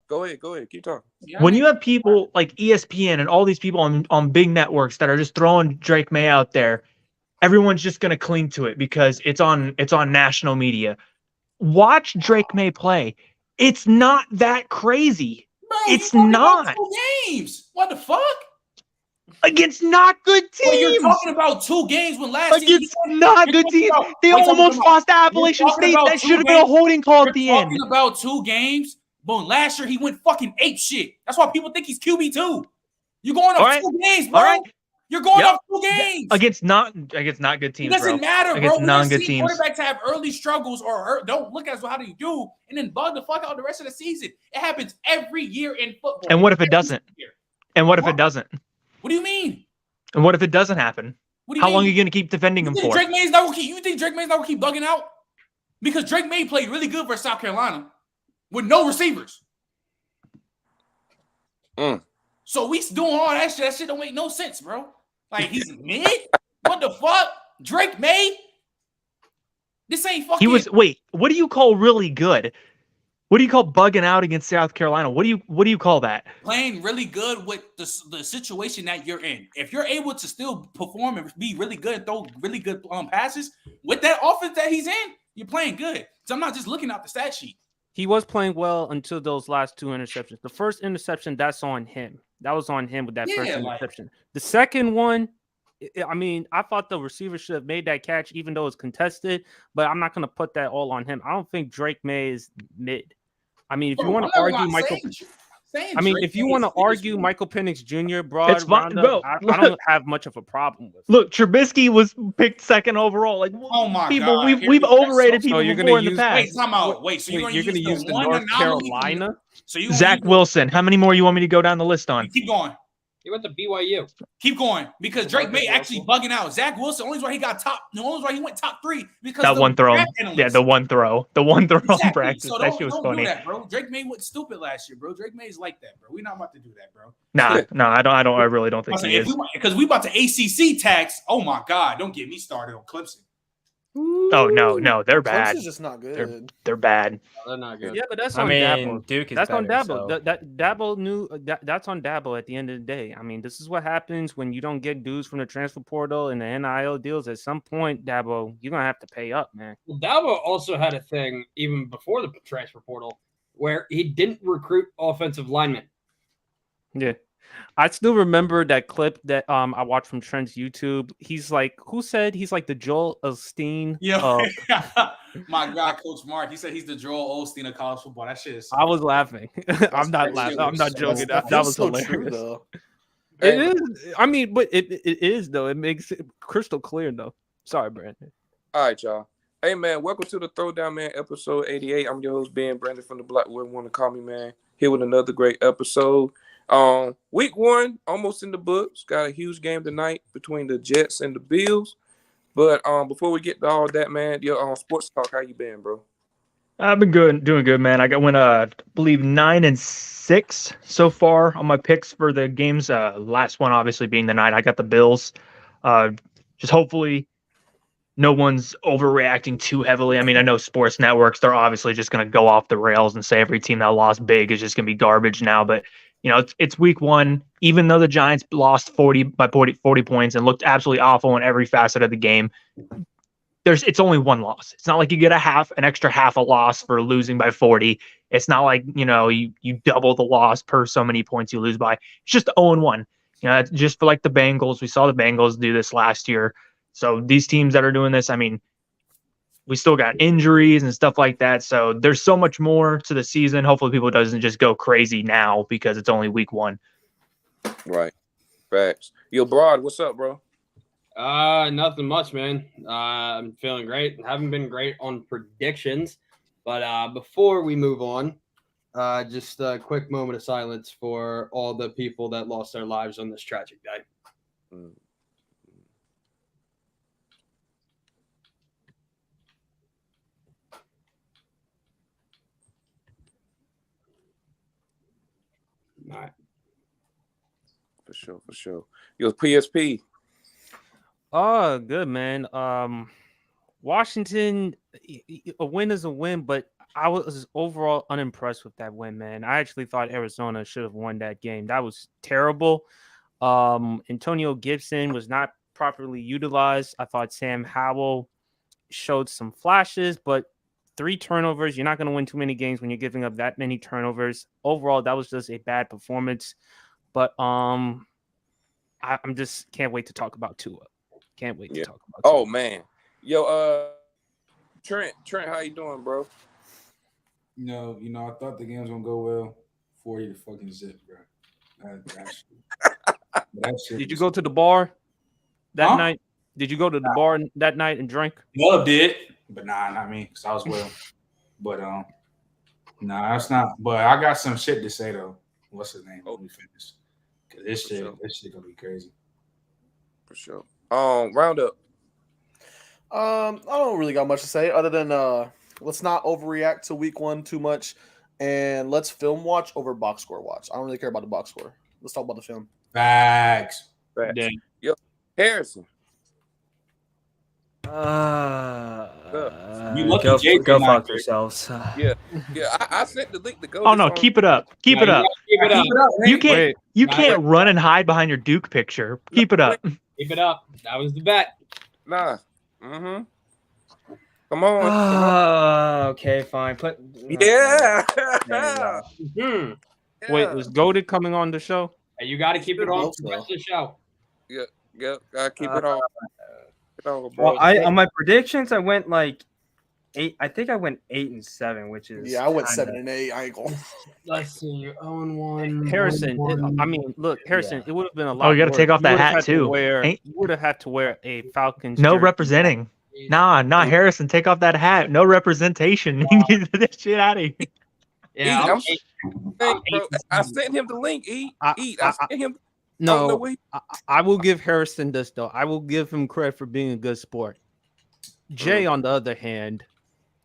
Go ahead. Keep talking. Yeah, When you have people like ESPN and all these people on big networks that are just throwing Drake May out there, everyone's just gonna cling to it because it's on national media. Watch Drake May play. It's not that crazy. bro, you It's talking about not 2 games? What the fuck? against not good Well, you're teams. talking about 2 games when last season Against not good teams. They almost lost to Appalachian State. That should have been a holding call at the end. You're talking about 2 games, but last year he went fucking ape shit. That's why people think he's QB2. You're going off 2 games, bro. All right. You're going off 2 games against not good teams. It doesn't matter, bro. Against We're non-good seeing teams. quarterbacks have early struggles or don't look as well. How do you do? And then bug the fuck out the rest of the season. It happens every year in football. And what if it doesn't? And what if it doesn't? What do you mean? And what if it doesn't happen? How long are you going to keep defending him for? You think Drake May's not going to keep bugging out? Because Drake May played really good for South Carolina with no receivers. So we doing all that shit. That shit don't make no sense, bro. Like, he's mid? What the fuck? Drake May? This ain't fucking... Wait, what do you call really good? What do you call bugging out against South Carolina? What do you call that? Playing really good with the situation that you're in. If you're able to still perform and be really good and throw really good passes with that offense that he's in, you're playing good. So I'm not just looking at the stat sheet. He was playing well until those last 2 interceptions. The first interception, that's on him. That was on him with that first interception. The second one, I mean, I thought the receiver should have made that catch, even though it's contested, but I'm not going to put that all on him. I don't think Drake May is mid. I mean, if you want to argue Michael Penix Jr. broad, it's fine, bro. I don't have much of a problem with it. Look, Trubisky was picked second overall. Like, oh my people, God, we've overrated people before in the past. So you're going to use the North Carolina? So Zach Wilson. How many more you want me to go down the list on? Keep going. He went to BYU. Keep going because Drake May actually bugging out. Zach Wilson, only why he got only why he went top 3 because that one throw. Yeah, the one throw in practice. So that shit was funny. Do that, bro. Drake May went stupid last year, bro. Drake May is like that, bro. We're not about to do that, bro. Nah, I really don't think he is. Because we about to ACC tax. Oh my God, don't get me started on Clemson. Oh no, they're bad. Clemson's just not good. They're bad. No, they're not good. Yeah, but that's on Dabo. Duke is that's better, on Dabo. So. Dabo knew that's on Dabo at the end of the day. I mean, this is what happens when you don't get dudes from the transfer portal and the NIL deals. At some point, Dabo, you're gonna have to pay up, man. Well, Dabo also had a thing even before the transfer portal where he didn't recruit offensive linemen. Yeah. I still remember that clip that I watched from Trent's YouTube. He's like, who said he's like the Joel Osteen? Yeah, my God, Coach Mark. He said he's the Joel Osteen of college football. That shit is. I was laughing. I'm not laughing. I'm not joking. That was so hilarious. True, though. It is. I mean, but it is though. It makes it crystal clear though. Sorry, Brandon. All right, y'all. Hey man, welcome to the Throwdown, man. Episode 88. I'm your host Ben Brandon from the block. Whoever want to call me, man. Here with another great episode. Week 1 almost in the books. Got a huge game tonight between the Jets and the Bills. But before we get to all that, man, your sports talk, how you been, bro? I've been good, doing good, man. I went I believe 9-6 so far on my picks for the games. Last one obviously being the night I got the Bills. Just hopefully no one's overreacting too heavily. I mean, I know sports networks, they're obviously just going to go off the rails and say every team that lost big is just going to be garbage now. But, you know, it's week 1. Even though the Giants lost 40 points and looked absolutely awful in every facet of the game, it's only one loss. It's not like you get an extra half a loss for losing by 40. It's not like, you know, you double the loss per so many points you lose by. It's just 0-1. You know, just for like the Bengals. We saw the Bengals do this last year. So these teams that are doing this, I mean, we still got injuries and stuff like that. So there's so much more to the season. Hopefully people doesn't just go crazy now because it's only week 1. Right. Facts. Yo, Broad, what's up, bro? Nothing much, man. I'm feeling great. Haven't been great on predictions. But before we move on, just a quick moment of silence for all the people that lost their lives on this tragic day. Mm. All right. For sure. Yo, PSP. Oh, good, man. Washington, a win is a win, but I was overall unimpressed with that win, man. I actually thought Arizona should have won that game. That was terrible. Antonio Gibson was not properly utilized. I thought Sam Howell showed some flashes, but 3 turnovers. You're not going to win too many games when you're giving up that many turnovers. Overall, that was just a bad performance. But I'm just can't wait to talk about Tua. Can't wait to talk about Tua. Oh man. Yo, Trent, how you doing, bro? You know, I thought the game was gonna go well. 40 to fucking zip, bro. That shit Did you was- go to the bar that Huh? night? Did you go to the bar that night and drink? Love did, but nah, not me, because I was well. But nah, that's not. But I got some shit to say though. What's his name? Let me finish. Cause this shit gonna be crazy. For sure. Round up. I don't really got much to say other than let's not overreact to week 1 too much, and let's film watch over box score watch. I don't really care about the box score. Let's talk about the film. Facts. Yeah. Yo, Harrison. You Go, lucky JJ go not fuck here. yourselves. Yeah, I sent the link to go. Oh no, keep it up. Keep it up. Keep it up. You can't Wait. you can't run and hide behind your Duke picture. Keep it up. Keep it up. That was the bet. Nah. Mm-hmm. Come on. Okay, fine. Put Yeah. There you go. Wait, is Goated coming on the show? And you got to keep it on Hope for the so. rest of the show. Yeah, gotta keep it on. Keep it on, bro. Well, on my predictions, I went like 8. I think I went 8-7, which is Yeah, I went kinda- 7 and 8. I ain't going. Let's see. You're 0-1. Harrison, I mean, look, Harrison, it would have been a lot. Oh, you gotta more- take off that would've hat, had to too. You would have had to wear a Falcons. No jersey. representing. Nah, Harrison, take off that hat. No representation. Get that shit out of here. Yeah, I'm- I'm eight. Hey, bro, I sent him the link. I sent him. No, way. I will give Harrison this though. I will give him credit for being a good sport. Jay, on the other hand,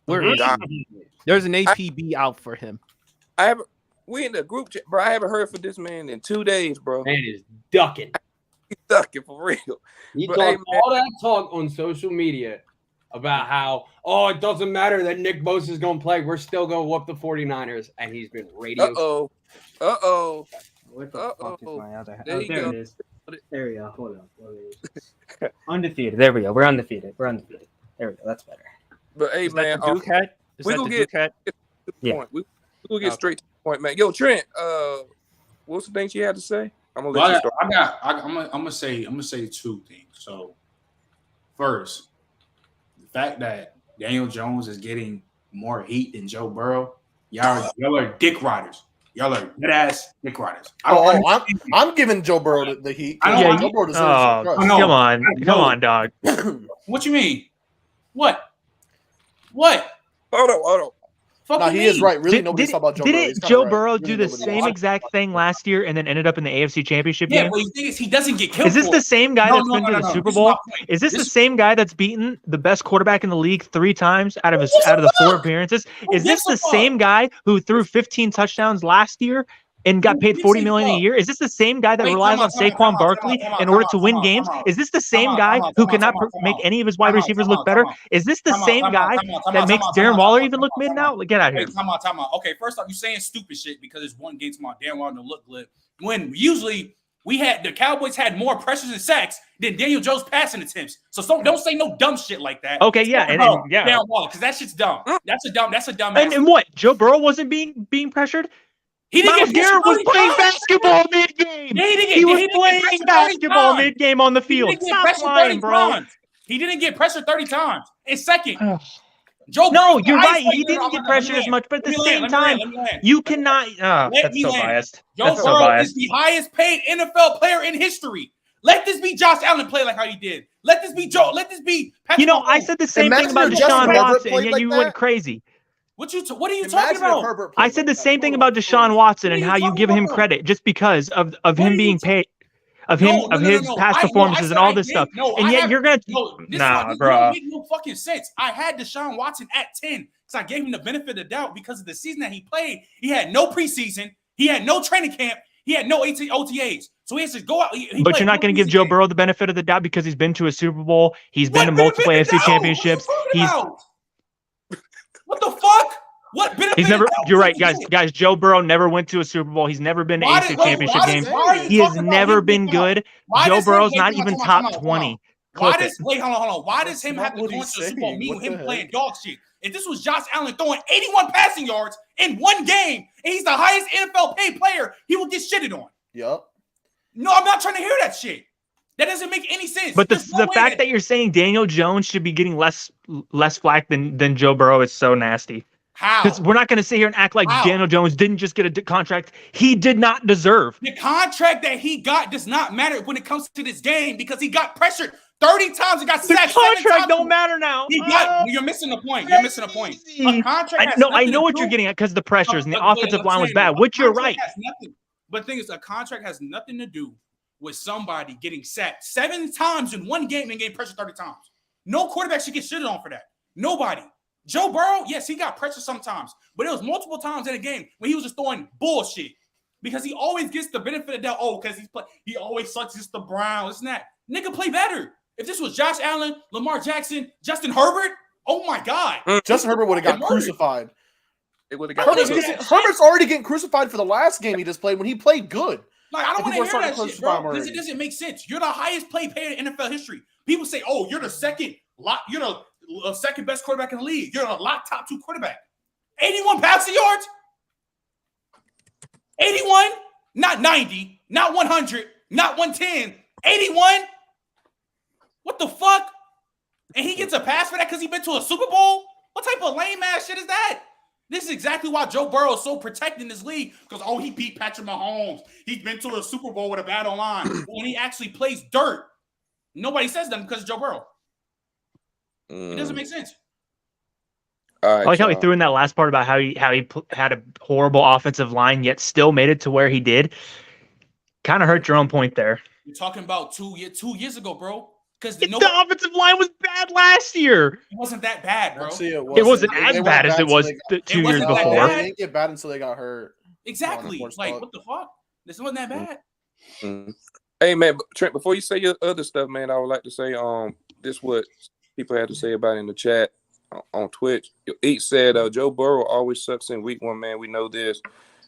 where is he? There's an APB out for him. I haven't. We in the group chat, bro. I haven't heard from this man in 2 days, bro. Man is ducking. He's stuck it for real. He But, talked hey, man. all that talk on social media about how, it doesn't matter that Nick Bosa is going to play. We're still going to whoop the 49ers. And he's been radio. Uh-oh. What the fuck is my other hat? There Oh, you there go. it is. There we go. Hold on. Undefeated. There we go. We're undefeated. There we go. That's better. But hey, Is man, that the Duke hat? Is we that gonna the get- Duke hat? Yeah. point. We'll get Okay. straight to the point, man. Yo, Trent, what's the things you had to say? I'm gonna let Well, you start. I'm gonna say 2 things. So first, the fact that Daniel Jones is getting more heat than Joe Burrow, y'all are dick riders. Y'all are dead ass dick riders. I'm giving Joe Burrow the heat. I know, Joe Burrow deserves Oh, some I know. come on. I know. Come on, dog. What you mean? What? Hold on. Fuck Nah, you he is mean? right. Really, nobody's talking about Joe Burrow. He's Didn't kinda Joe right. Burrow Really do the nobody same knows. exact thing last year and then ended up in the AFC Championship Yeah, game? but the thing is, he doesn't get killed. Is this for the it. same guy No, that's no, been no, to no, the no. Super This is Bowl? my point. Is this the This- same guy that's beaten the best quarterback in the league 3 times out of the 4 appearances? Is this gives the a fuck? same guy who threw 15 touchdowns last year and got Who paid gives $40 a million a fuck? year? Is this the same guy that Wait, relies time on out, time out, Saquon time out, Barkley time out, in order time to out, win time out, games? time out. Is this the Time same out, guy time out, who time out, cannot time out, time make out. any of his wide Time out, receivers time look out, better? time out. Is this the Time out, same time out, guy time out, time that out, makes time out, Darren time Waller out, even time look out, mid time now? out. Get out of here. Wait, time out. Okay, first off, you saying stupid shit because it's one game to my Darren Waller to look good. When usually the Cowboys had more pressures and sacks than Daniel Jones passing attempts. So don't say no dumb shit like that. Okay, yeah, and yeah. Darren Waller, because that shit's dumb. That's a dumb. And what? Joe Burrow wasn't being pressured? He didn't Miles get pressured Garrett was 30 playing times. basketball mid-game. Yeah, He was didn't get playing pressured 30 basketball times. mid-game on the He field. didn't get Stop pressured lying, 30 bro. times. He didn't get pressured 30 times. And second, Joe No, Burrow, you're I right. say- He didn't get pressured as much, but at the Let me same land, time, let me land. you cannot. Let That's me so land. biased. Joe That's so Burrow is biased. the highest paid NFL player in history. Let this be Josh Allen play like how he did. Let this be Joe. Let this be Patrick You know, I Mahomes. said the same thing Imagine about if Justin Deshaun Herbert Watson, played and yet like you that. went crazy. What are you talking Imagine if about? Herbert I played said like the that. same thing Hold about on. Deshaun Watson What are and you how you talking give him about? credit just because of What him are being you paid, of No, his past performances and all this stuff. And yet you're gonna nah, bro. Don't make no fucking sense. I had Deshaun Watson at 10 because I gave him the benefit of the doubt because of the season that he played. He had no preseason. He had no training camp. He had no OTAs. So he has to go out. He But played you're not one going to give preseason Joe game. Burrow the benefit of the doubt because he's been to a Super Bowl. He's been What to multiple benefit of AFC the doubt? championships. What are you He's talking about? What the fuck? What benefit? He's never. You're right, guys. Why Guys, Joe Burrow never went to a Super Bowl. He's never been to AFC Championship games. He has never been good. Joe Burrow's not even top 20. Why does hold on? Why does him have to go into the Super Bowl mean him playing dog shit? If this was Josh Allen throwing 81 passing yards in one game, and he's the highest NFL paid player, he will get shitted on. Yep. No, I'm not trying to hear that shit. That doesn't make any sense. But the fact that you're saying Daniel Jones should be getting less flack than Joe Burrow is so nasty. How? Because we're not going to sit here and act like Daniel Jones didn't just get a contract he did not deserve. The contract that he got does not matter when it comes to this game because he got pressured 30 times and got sacked. The contract don't matter now. You're missing the point. You're missing the point. A contract I know what you're getting at because the pressures and the offensive line was bad, which you're right. But the thing is, a contract has nothing to do with somebody getting sacked 7 times in one game and getting pressured 30 times. No quarterback should get shitted on for that. Nobody. Joe Burrow, yes, he got pressure sometimes, but it was multiple times in a game when he was just throwing bullshit because he always gets the benefit of that. Oh, because he always sucks against the Browns. It's not. Nigga, play better. If this was Josh Allen, Lamar Jackson, Justin Herbert, oh my God. Justin Herbert would have got crucified. It would have got Herbert's already getting crucified for the last game he just played when he played good. Like, I don't want to hear that shit, bro, because it doesn't make sense. You're the highest paid player in NFL history. People say, oh, you're the second best quarterback in the league. You're a top 2 quarterback. 81 passing yards? 81? Not 90, not 100, not 110. 81? What the fuck? And he gets a pass for that because he been to a Super Bowl? What type of lame ass shit is that? This is exactly why Joe Burrow is so protected in this league because, he beat Patrick Mahomes. He's been to a Super Bowl with a bad O-line. But when he actually plays dirt, nobody says that because of Joe Burrow. It doesn't make sense. All right, I like how he threw in that last part about how he had a horrible offensive line yet still made it to where he did. Kind of hurt your own point there. You're talking about 2 years ago, bro. Because the offensive line was bad last year. It wasn't that bad, bro. It wasn't as bad as it was 2 years before. They didn't get bad until they got hurt. Exactly. Like, what the fuck? This wasn't that bad. Mm-hmm. Hey, man, Trent, before you say your other stuff, man, I would like to say this what people had to say about it in the chat on Twitch. Each said Joe Burrow always sucks in week 1, man. We know this.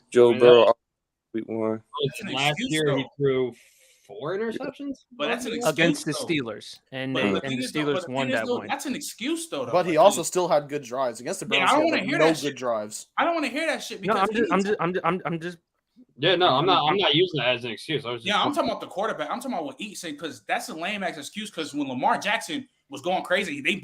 Joe Burrow week 1. Last year he threw 4 interceptions, but that's an excuse, against the Steelers, and the Steelers won that one. That's an excuse, though. But he also still had good drives against the Browns. I don't want to hear no that good shit. Drives. I don't want to hear that shit. Because I'm just. Yeah, no, I'm not using that as an excuse. I'm talking about the quarterback. I'm talking about what Eat said because that's a lame ass excuse. Because when Lamar Jackson was going crazy, they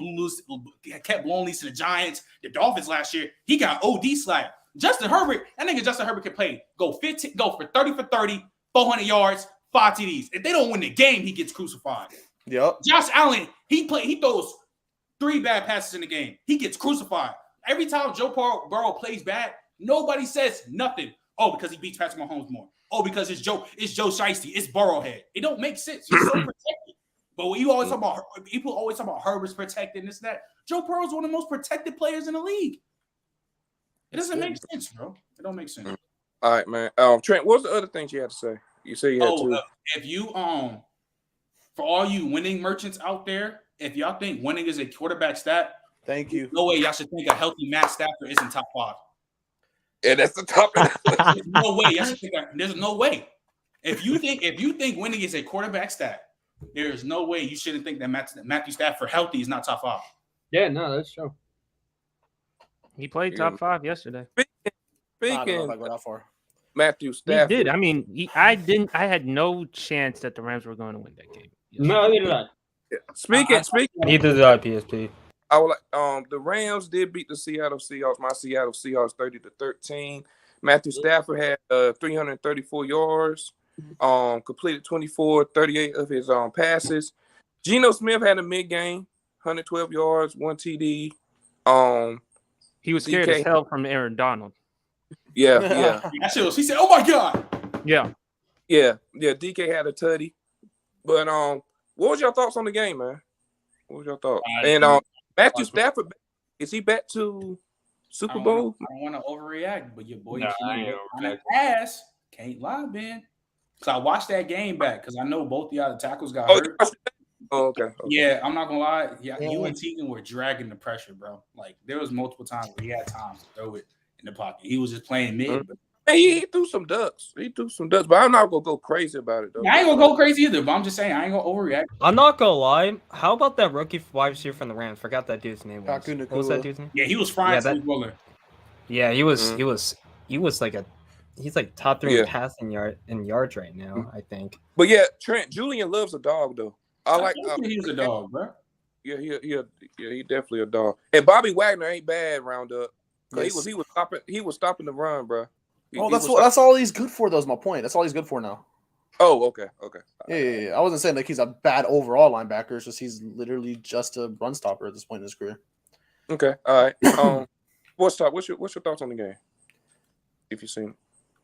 kept blowing leads to the Giants, the Dolphins last year. He got OD slapped. Justin Herbert can play. Go for 30 for 30, 400 yards. 5 TDs. If they don't win the game, he gets crucified. Yep. Josh Allen, he throws 3 bad passes in the game. He gets crucified. Every time Joe Burrow plays bad, nobody says nothing. Oh, because he beats Patrick Mahomes more. Oh, because it's Joe Shiesty. It's Burrowhead. It don't make sense. He's so protected. But when you always talk about people always talk about Herbert's protected and this and that. Joe Burrow's one of the most protected players in the league. It doesn't make sense, bro. It don't make sense. All right, man. Trent, what's the other things you had to say? You say you had to. If you for all you winning merchants out there, if y'all think winning is a quarterback stat, thank you. No way y'all should think a healthy Matt Stafford isn't top 5. Yeah, that's the top. There's no way y'all should think that. There's no way. If you think winning is a quarterback stat, there is no way you shouldn't think that Matthew Stafford healthy is not top 5. Yeah, no, that's true. He played top 5 yesterday. Speaking, I don't know if I go that far. Matthew Stafford. He did. I mean, I had no chance that the Rams were going to win that game. No, neither did I. Speaking. Neither did I, PSP. I would like. The Rams did beat the Seattle Seahawks. My Seattle Seahawks 30-13. Matthew Stafford had 334 yards. Completed 38 of his passes. Geno Smith had a mid-game, 112 yards, 1 TD. He was scared as hell from Aaron Donald. Yeah. That shit was, he said, "Oh my God." Yeah. DK had a tutty. But what was your thoughts on the game, man? What was your thoughts? And Matthew Stafford, is he back to Super Bowl? I don't want to overreact, but your boy on his ass. Can't lie, man. So I watched that game back because I know both of y'all the tackles got hurt. Oh, okay. Yeah, I'm not gonna lie. Yeah, Yeah. you and Tegan were dragging the pressure, bro. Like there was multiple times where he had times to throw it in the pocket. He was just playing mid. But Hey, he threw some ducks. But I'm not gonna go crazy about it though. I ain't gonna go crazy either. But I'm just saying I ain't gonna overreact. I'm not gonna lie. How about that rookie wide receiver from the Rams? Forgot that dude's name was. Kaku What was that Nakua. dude's name? Yeah, he was frying Yeah, Steve Willer. Yeah, he was. He was like he's like top 3 Yeah. in passing yards right now. I think. But yeah, Trent Julian loves a dog though. I like. He was a dog, bro. Yeah, he definitely a dog. And Bobby Wagner ain't bad roundup. Yes. He was stopping the run, bro. That's all he's good for. Though is my point. That's all he's good for now. Oh, okay. Yeah. I wasn't saying like he's a bad overall linebacker. It's just he's literally just a run stopper at this point in his career. Okay, all right. What's your thoughts on the game? If you've seen it.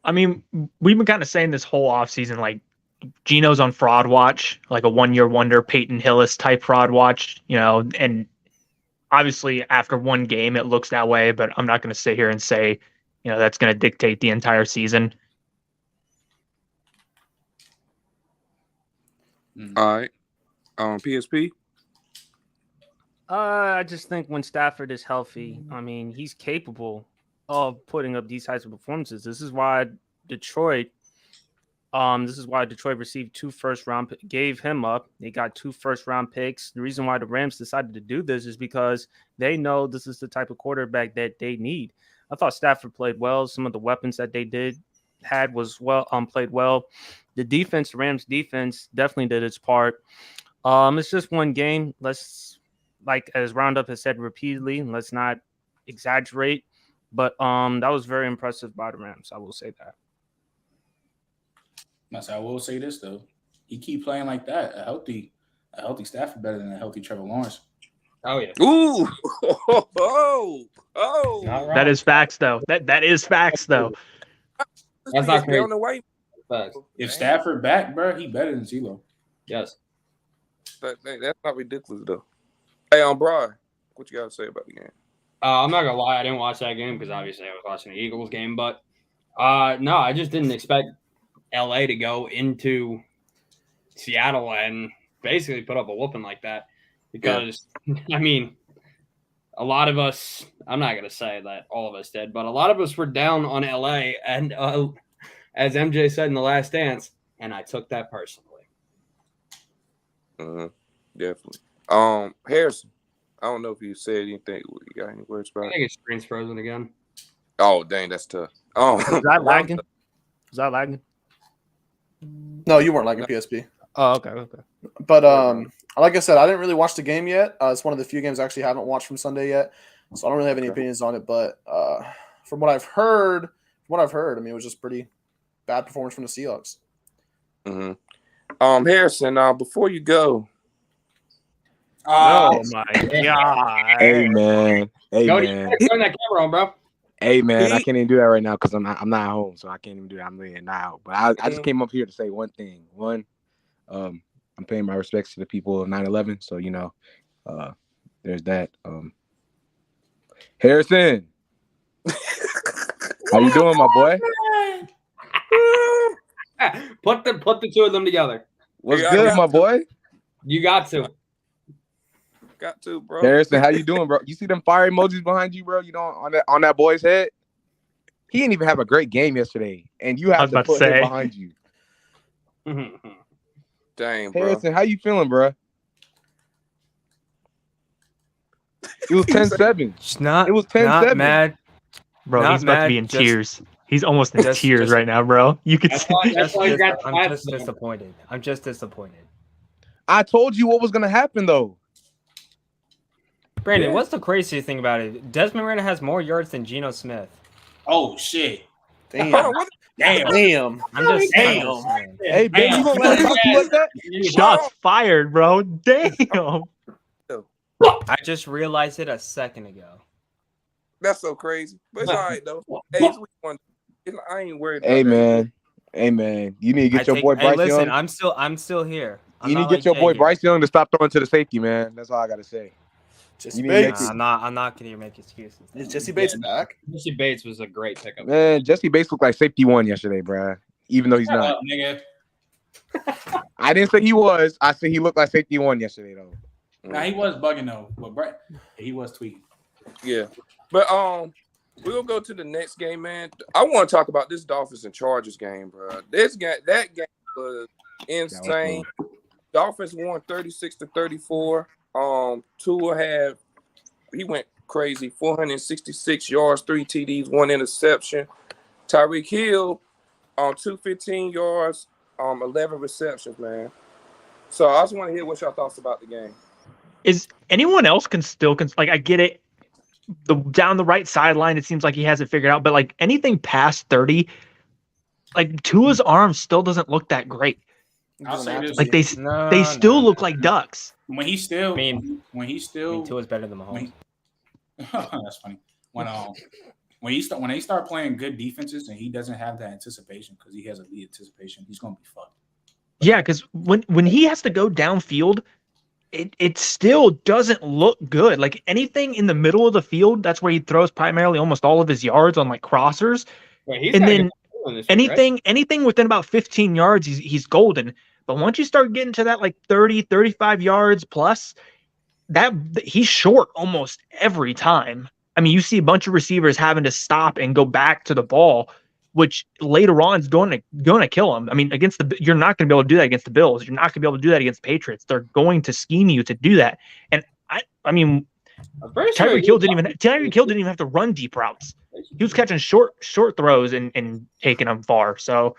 I mean, we've been kind of saying this whole offseason, like Gino's on fraud watch, like a 1-year wonder, Peyton Hillis type fraud watch, and obviously after one game it looks that way, but I'm not going to sit here and say, that's going to dictate the entire season. All right. PSP. I just think when Stafford is healthy, I mean, he's capable of putting up these types of performances. This is why Detroit received 2 first-round, gave him up. They got 2 first-round picks. The reason why the Rams decided to do this is because they know this is the type of quarterback that they need. I thought Stafford played well. Some of the weapons that they played well. The Rams defense definitely did its part. It's just one game. Let's, like as Roundup has said repeatedly, let's not exaggerate. But that was very impressive by the Rams. I will say that. I will say this though, he keep playing like that. A healthy Stafford better than a healthy Trevor Lawrence. Oh yeah. Ooh. Not wrong. That is facts, though. That is facts, though. That's not crazy. On the way. Facts. If Stafford back, bro, he better than CeeLo. Yes. That's not ridiculous though. Hey, Brian, what you got to say about the game? I'm not gonna lie, I didn't watch that game because obviously I was watching the Eagles game, but no, I just didn't expect LA to go into Seattle and basically put up a whooping like that because I mean, a lot of us, I'm not gonna say that all of us did, but a lot of us were down on LA, and as MJ said in The Last Dance, and I took that personally. Definitely. Harrison, I don't know if you said anything. You got any words about I it? think his screen's frozen again. Oh, dang, that's tough. Oh, Is that lagging? Is that lagging? No, you weren't liking PSP. Oh, okay. But like I said, I didn't really watch the game yet. It's one of the few games I actually haven't watched from Sunday yet, so I don't really have any opinions on it. But from what I've heard, I mean, it was just pretty bad performance from the Seahawks. Harrison, before you go, Oh my god! Hey man, Turn that camera on, bro. hey man, I can't even do that right now because I'm not home, so I can't even do that. I'm laying now. But I just came up here to say one thing. One, I'm paying my respects to the people of 9/11. So there's that. Harrison, how you doing, my boy? Put the two of them together. What's good, my boy? You got to. Got to, bro. Harrison, how you doing, bro? You see them fire emojis behind you, bro? On that boy's head. He didn't even have a great game yesterday, and you have to put him behind you. Dang, bro. Harrison, how you feeling, bro? It was 10-7. It was 10-7. Not mad. Bro, Not he's about to be in tears. He's almost in tears right now, bro. You could see. I'm just disappointed. I'm just disappointed. I told you what was gonna happen, though. Brandon, what's the craziest thing about it? Desmond Ritter has more yards than Geno Smith. Oh shit! Damn. Damn. I'm just saying. Hey, Ben, you gonna let him talk to you like that? Shots fired, bro. Damn. I just realized it a second ago. That's so crazy. But it's all right, though. Hey, it's week one. I ain't worried about Hey, man. You need to get your boy Bryce Young. I'm still here. You need to get your boy Bryce Young to stop throwing to the safety, man. That's all I gotta say. Jesse Bates. I'm not gonna make excuses. Is Jesse Bates back? Jesse Bates was a great pickup. Man, Jesse Bates looked like safety one yesterday, bro. Even though he's not. Nigga. I didn't say he was. I said he looked like safety one yesterday, though. Nah, he was bugging though, but Brett, he was tweaking. Yeah, but we'll go to the next game, man. I want to talk about this Dolphins and Chargers game, bro. That game was insane. Dolphins won 36-34. Tua he went crazy, 466 yards, 3 TDs, 1 interception. Tyreek Hill on 215 yards, 11 receptions, man. So I just want to hear what y'all thoughts about the game. Is anyone else like, I get it. Down the right sideline, it seems like he has it figured out, but like anything past 30, like Tua's arm still doesn't look that great. I'll say this. Like they still look like ducks. When he's still, Tua's better than Mahomes. That's funny. When they start playing good defenses and he doesn't have that anticipation because he has elite anticipation, he's gonna be fucked. Yeah, because when he has to go downfield, it still doesn't look good. Like anything in the middle of the field, that's where he throws primarily almost all of his yards on like crossers. And then anything within about 15 yards, he's golden. But once you start getting to that like 30, 35 yards plus, that he's short almost every time. I mean, you see a bunch of receivers having to stop and go back to the ball, which later on is going to kill him. I mean, you're not going to be able to do that against the Bills. You're not going to be able to do that against the Patriots. They're going to scheme you to do that. And I mean, Tyreek Hill didn't even have to run deep routes. He was catching short throws and taking them far. So,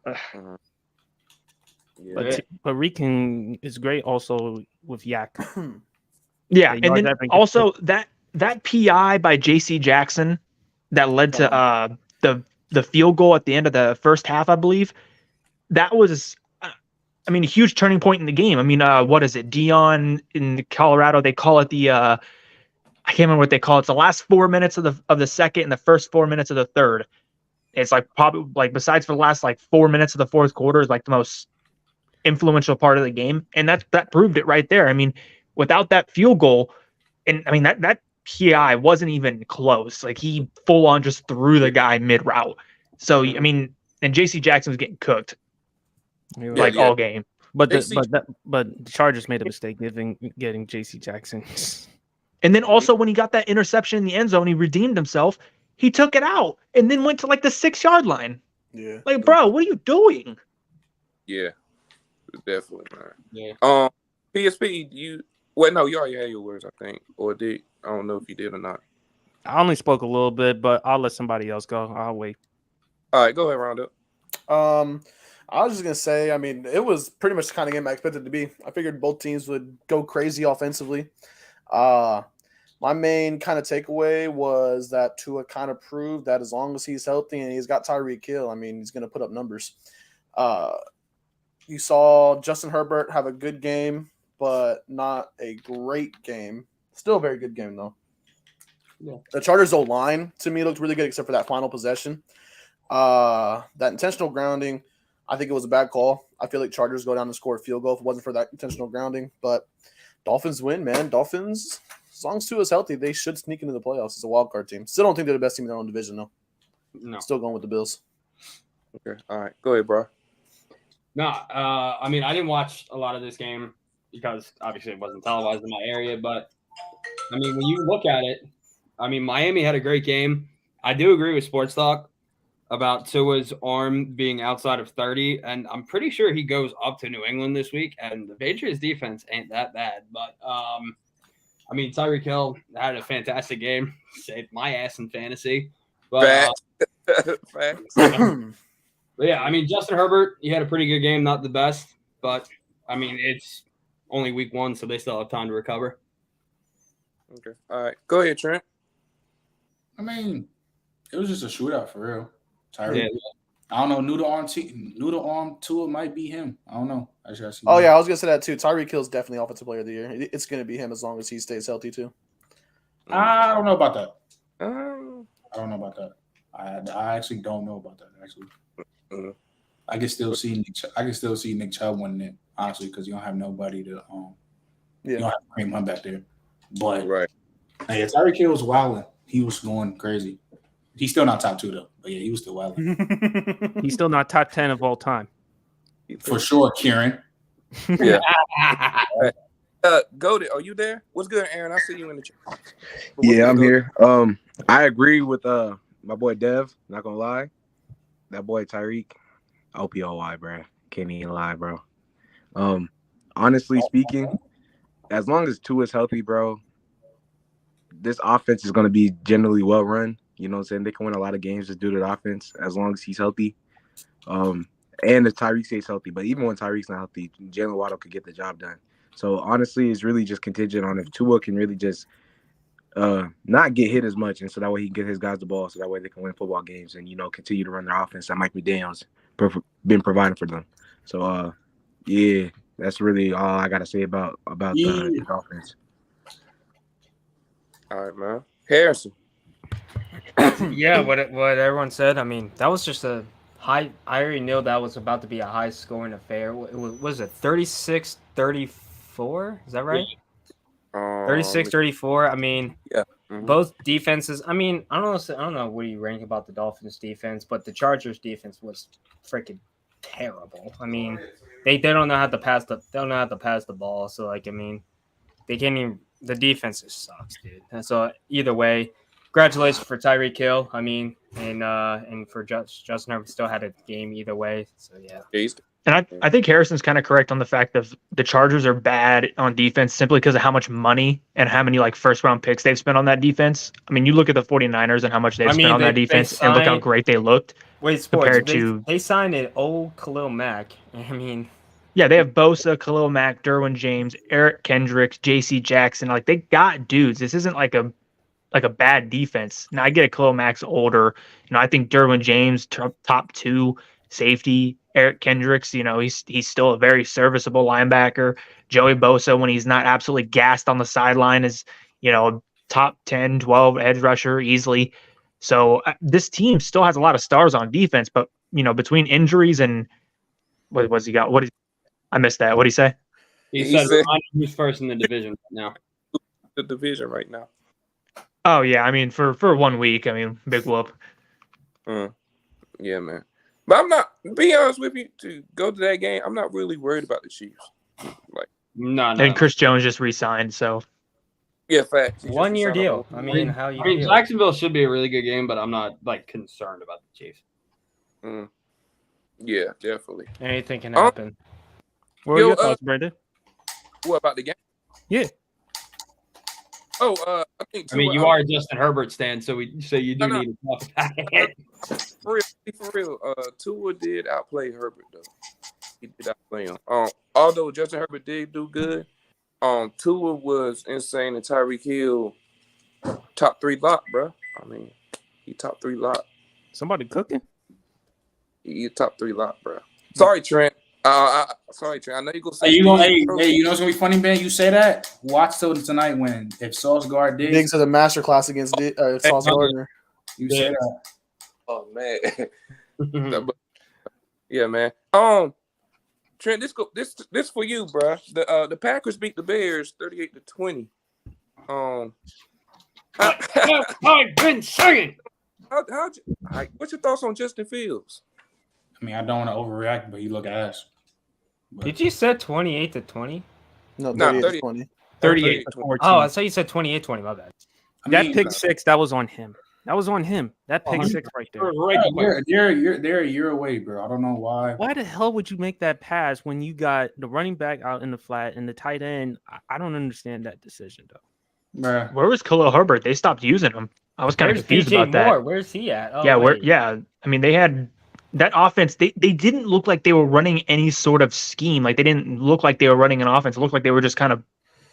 but Rican is great also with Yak. Yeah, and then also that PI by J.C. Jackson that led to the field goal at the end of the first half, I believe. That was, a huge turning point in the game. I mean, what is it? Dion in Colorado, they call it I can't remember what they call it. It's the last 4 minutes of the second and the first 4 minutes of the third. It's like probably like besides for the last like 4 minutes of the fourth quarter is like the most influential part of the game, and that proved it right there. I mean, without that field goal, and I mean that PI wasn't even close. Like he full on just threw the guy mid route. So I mean, and J.C. Jackson was getting cooked all game. But the Chargers made a mistake getting J.C. Jackson. And then also when he got that interception in the end zone, he redeemed himself. He took it out and then went to like the 6-yard line. Yeah. Like, bro, what are you doing? Yeah, definitely, man. Yeah. PSP, you already had your words, I think, or I don't know if you did or not. I only spoke a little bit, but I'll let somebody else go. I'll wait. All right, go ahead, Roundup. I was just gonna say, I mean, it was pretty much the kind of game I expected it to be. I figured both teams would go crazy offensively. My main kind of takeaway was that Tua kind of proved that as long as he's healthy and he's got Tyreek Hill, I mean, he's gonna put up numbers. You saw Justin Herbert have a good game, but not a great game. Still a very good game, though. Yeah. The Chargers' O-line, to me, looked really good, except for that final possession. That intentional grounding, I think it was a bad call. I feel like Chargers go down and score a field goal if it wasn't for that intentional grounding. But Dolphins win, man. Dolphins, as long as Tua's healthy, they should sneak into the playoffs as a wild card team. Still don't think they're the best team in their own division, though. No. Still going with the Bills. Okay. All right. Go ahead, bro. No, I mean, I didn't watch a lot of this game because obviously it wasn't televised in my area. But, I mean, when you look at it, I mean, Miami had a great game. I do agree with Sports Talk about Tua's arm being outside of 30, and I'm pretty sure he goes up to New England this week, and the Patriots defense ain't that bad. But, I mean, Tyreek Hill had a fantastic game, saved my ass in fantasy. But, but yeah, I mean, Justin Herbert, he had a pretty good game, not the best, but, I mean, it's only week 1, so they still have time to recover. Okay. All right. Go ahead, Trent. I mean, it was just a shootout for real. Tyreek. Yeah. I don't know. Noodle arm Tua might be him. I don't know. I just see. Oh yeah, I was gonna say that too. Tyreek Hill's definitely offensive player of the year. It's gonna be him as long as he stays healthy too. I don't know about that. I don't know about that. I actually don't know about that. Actually, I can still see Nick Chubb winning it honestly because you don't have nobody to you don't have Kareem Hunt back there. But right, hey, Tyreek Hill was wilding. He was going crazy. He's still not top 2 though. But yeah, he was still wilding. He's still not top 10 of all time. For sure, Kieran. Yeah. Goated, are you there? What's good, Aaron? I see you in the chat. Yeah, I'm here. I agree with my boy Dev. Not gonna lie, that boy Tyreek, OPOY, bro. Can't even lie, bro. Honestly speaking, as long as Tua is healthy, bro, this offense is gonna be generally well run. You know what I'm saying? They can win a lot of games just due to the offense as long as he's healthy. And if Tyreek stays healthy, but even when Tyreek's not healthy, Jalen Waddle could get the job done. So honestly, it's really just contingent on if Tua can really just not get hit as much, and so that way he can get his guys the ball, so that way they can win football games and continue to run their offense that Mike McDaniel's been providing for them. So yeah, that's really all I gotta say about the offense. All right, man. Harrison. Yeah, what everyone said. I mean, that was just a high. I already knew that was about to be a high scoring affair. Was it 36-34? Is that right? 36-34. I mean, yeah. Both defenses. I mean, I don't know what you rank about the Dolphins defense, but the Chargers defense was freaking terrible. I mean, they don't know how to pass the ball. So like, I mean, they can't even. The defense just sucks, dude. And so either way, congratulations for Tyreek Hill. I mean, and for Justin Herbert still had a game either way. So yeah. And I think Harrison's kind of correct on the fact that the Chargers are bad on defense simply because of how much money and how many first round picks they've spent on that defense. I mean, you look at the 49ers and how much they've spent on that defense and look how great they looked. They signed an old Khalil Mack. I mean, yeah, they have Bosa, Khalil Mack, Derwin James, Eric Kendricks, J.C. Jackson. They got dudes. This isn't like a bad defense. Now I get it. Khalil Mack's older. I think Derwin James top 2 safety. Eric Kendricks, he's still a very serviceable linebacker. Joey Bosa, when he's not absolutely gassed on the sideline, is top 10, 12 edge rusher easily. So this team still has a lot of stars on defense, but between injuries and what's he got? I missed that. What did he say? He said who's first in the division right now. The division right now. Oh yeah, I mean for 1 week, I mean big whoop. Yeah, man. But I'm not, to be honest with you, to go to that game, I'm not really worried about the Chiefs. No. And Chris Jones just re-signed, so. Yeah, facts. 1 year deal. I mean, how you feel? Jacksonville should be a really good game, but I'm not concerned about the Chiefs. Yeah, definitely. Anything can happen. What are your thoughts, Brandon? What about the game? Yeah. I mean, you are a Justin Herbert stan, so you do need to talk about it. For real. Tua did outplay Herbert though. He did outplay him. Although Justin Herbert did do good, Tua was insane and Tyreek Hill top 3 lock, bro. I mean, he top 3 lock. Somebody cooking? He top 3 lock, bro. Sorry, Trent. Sorry, Trent. I know you're gonna say. Hey, you know what's gonna be funny, man? You say that. Watch till tonight when if Sauce Gardner Diggs had a masterclass against Sauce Gardner. You say that. Oh man. Yeah, man. Trent, this for you, bro. The Packers beat the Bears 38-20. I've been saying. What's your thoughts on Justin Fields? I mean, I don't want to overreact, but you look ass. Did you say 28-20? No, 38-20. 38-14. Oh, I thought you said 28-20. My bad. That pick six, that was on him. That pick six right there. They're a year away, bro. I don't know why. Why the hell would you make that pass when you got the running back out in the flat and the tight end? I don't understand that decision, though. Bruh. Where was Khalil Herbert? They stopped using him. I was kind of confused about that. Where's he at? Oh, yeah. I mean, they had that offense. They didn't look like they were running any sort of scheme. They didn't look like they were running an offense. It looked like they were just kind of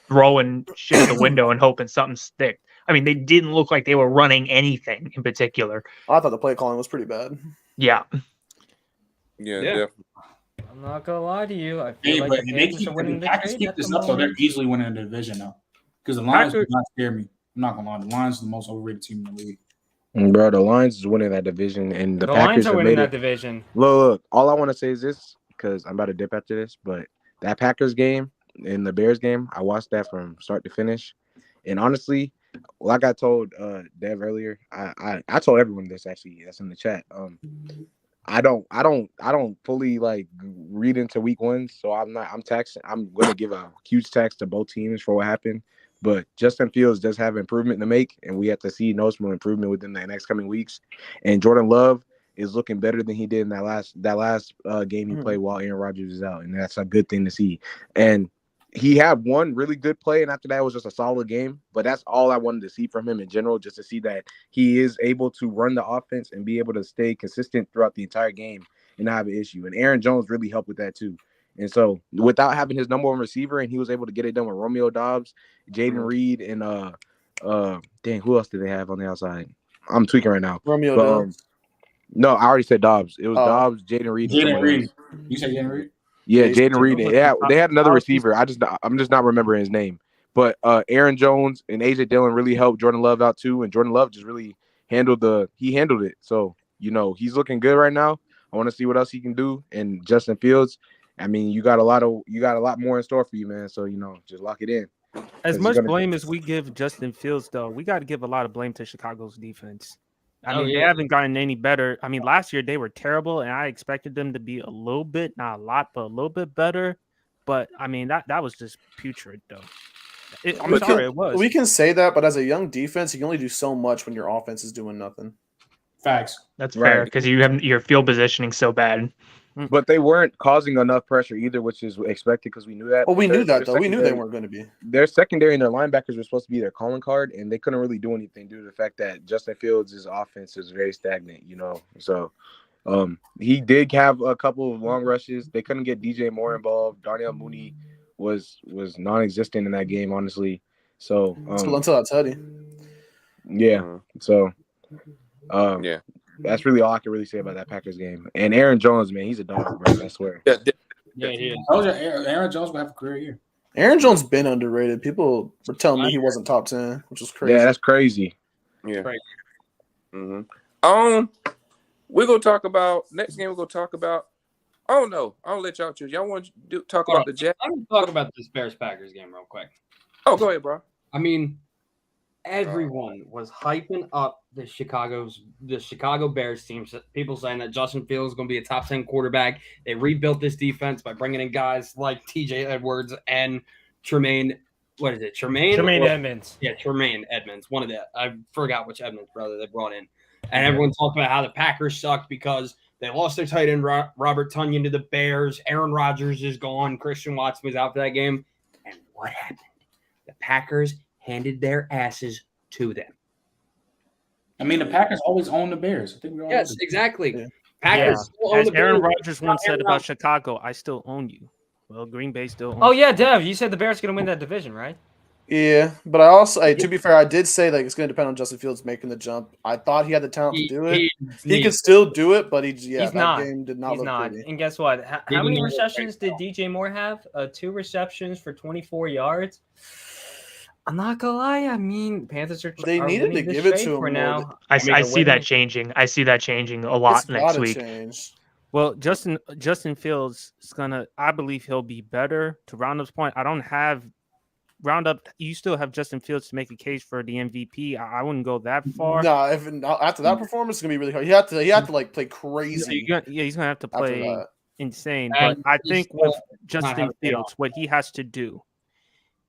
throwing shit at the window and hoping something stick. I mean, they didn't look like they were running anything in particular. I thought the play calling was pretty bad. Yeah, definitely. I'm not gonna lie to you. I Hey, feel like but the Packers keep this up, so they're easily winning the division now. Because the Lions do not scare me. I'm not gonna lie. The Lions are the most overrated team in the league. Bro, the Lions is winning that division, and the Packers Lions are winning that division. Look, all I want to say is this, because I'm about to dip after this, but that Packers game and the Bears game, I watched that from start to finish, and honestly, like I told Dev earlier, I told everyone this actually. That's in the chat. I don't fully like read into week one, so I'm gonna give a huge tax to both teams for what happened. But Justin Fields does have improvement to make, and we have to see noticeable improvement within the next coming weeks. And Jordan Love is looking better than he did in that last game he played while Aaron Rodgers is out, and that's a good thing to see. And he had one really good play, and after that it was just a solid game. But that's all I wanted to see from him in general, just to see that he is able to run the offense and be able to stay consistent throughout the entire game and not have an issue. And Aaron Jones really helped with that too. And so without having his number one receiver, and he was able to get it done with Romeo Doubs, Jaden Reed, and who else did they have on the outside? I'm tweaking right now. Romeo But, Doubs. No, I already said Dobbs. It was Dobbs, Jaden Reed, and Jaden someone Reed. else. You said Jaden Reed? Yeah, Yeah, Jaden Reed. Yeah, they had another Dobbs, receiver. I'm just not remembering his name. But Aaron Jones and AJ Dillon really helped Jordan Love out too, and Jordan Love just really handled it. So he's looking good right now. I want to see what else he can do. And Justin Fields, I mean, you got a lot more in store for you, man. So just lock it in. As much blame as we give Justin Fields, though, we got to give a lot of blame to Chicago's defense. I mean, they haven't gotten any better. I mean, last year they were terrible, and I expected them to be a little bit, not a lot, but a little bit better. But I mean, that was just putrid, though. I'm sorry, it was. We can say that, but as a young defense, you can only do so much when your offense is doing nothing. Facts. That's fair because you have your field positioning so bad. But they weren't causing enough pressure either, which is expected because we knew that. Well, we knew that, though. We knew they weren't going to be. Their secondary and their linebackers were supposed to be their calling card, and they couldn't really do anything due to the fact that Justin Fields' offense is very stagnant, So he did have a couple of long rushes. They couldn't get DJ Moore involved. Darnell Mooney was non-existent in that game, honestly. So until I tell you. Yeah. So Yeah. that's really all I can really say about that Packers game. And Aaron Jones, man, he's a dog, bro. I swear. Yeah, he is. Aaron Jones will have a career year. Aaron Jones been underrated. People were telling me he wasn't top 10, which was crazy. Yeah, that's crazy. Yeah. Crazy. Mm-hmm. We're gonna talk about next game. We're gonna talk about. Oh no, I'll let y'all choose. Y'all want to talk about the Jets? I'm gonna talk about this Bears-Packers game real quick. Oh, go ahead, bro. I mean, everyone was hyping up the Chicago Bears team. People saying that Justin Fields is going to be a top 10 quarterback. They rebuilt this defense by bringing in guys like TJ Edwards and Tremaine. What is it? Tremaine Edmonds. Yeah, Tremaine Edmonds. One of the I forgot which Edmonds brother they brought in. And everyone talked about how the Packers sucked because they lost their tight end Robert Tonyan to the Bears. Aaron Rodgers is gone. Christian Watson was out for that game. And what happened? The Packers handed their asses to them. I mean, the Packers always own the Bears. I think we all Yes, exactly. Yeah. Packers still own As the Aaron Bears. Rodgers once said about Chicago, I still own you. Well, Green Bay still owns Oh yeah, Dev, you said the Bears are going to win that division, right? Yeah, but I also, to be fair, I did say like it's going to depend on Justin Fields making the jump. I thought he had the talent to do it. He could still do it, but he's that not. game did not He's look not. pretty. And guess what? How Even many though- receptions did DJ Moore have? 2 receptions for 24 yards. I'm not gonna lie. I mean, Panthers are. They are needed winning to this give it straight to him for more. now. I mean, they're see that winning. changing. I see that changing a lot It's next gotta week. change. Well, Justin Fields is gonna. I believe he'll be better. To Roundup's point, I don't have Roundup. You still have Justin Fields to make a case for the MVP. I wouldn't go that far. No, after that performance, it's gonna be really hard. He had to like play crazy. He's gonna have to after play that. insane. And But I he's think still with not Justin having it Fields, what he has to do,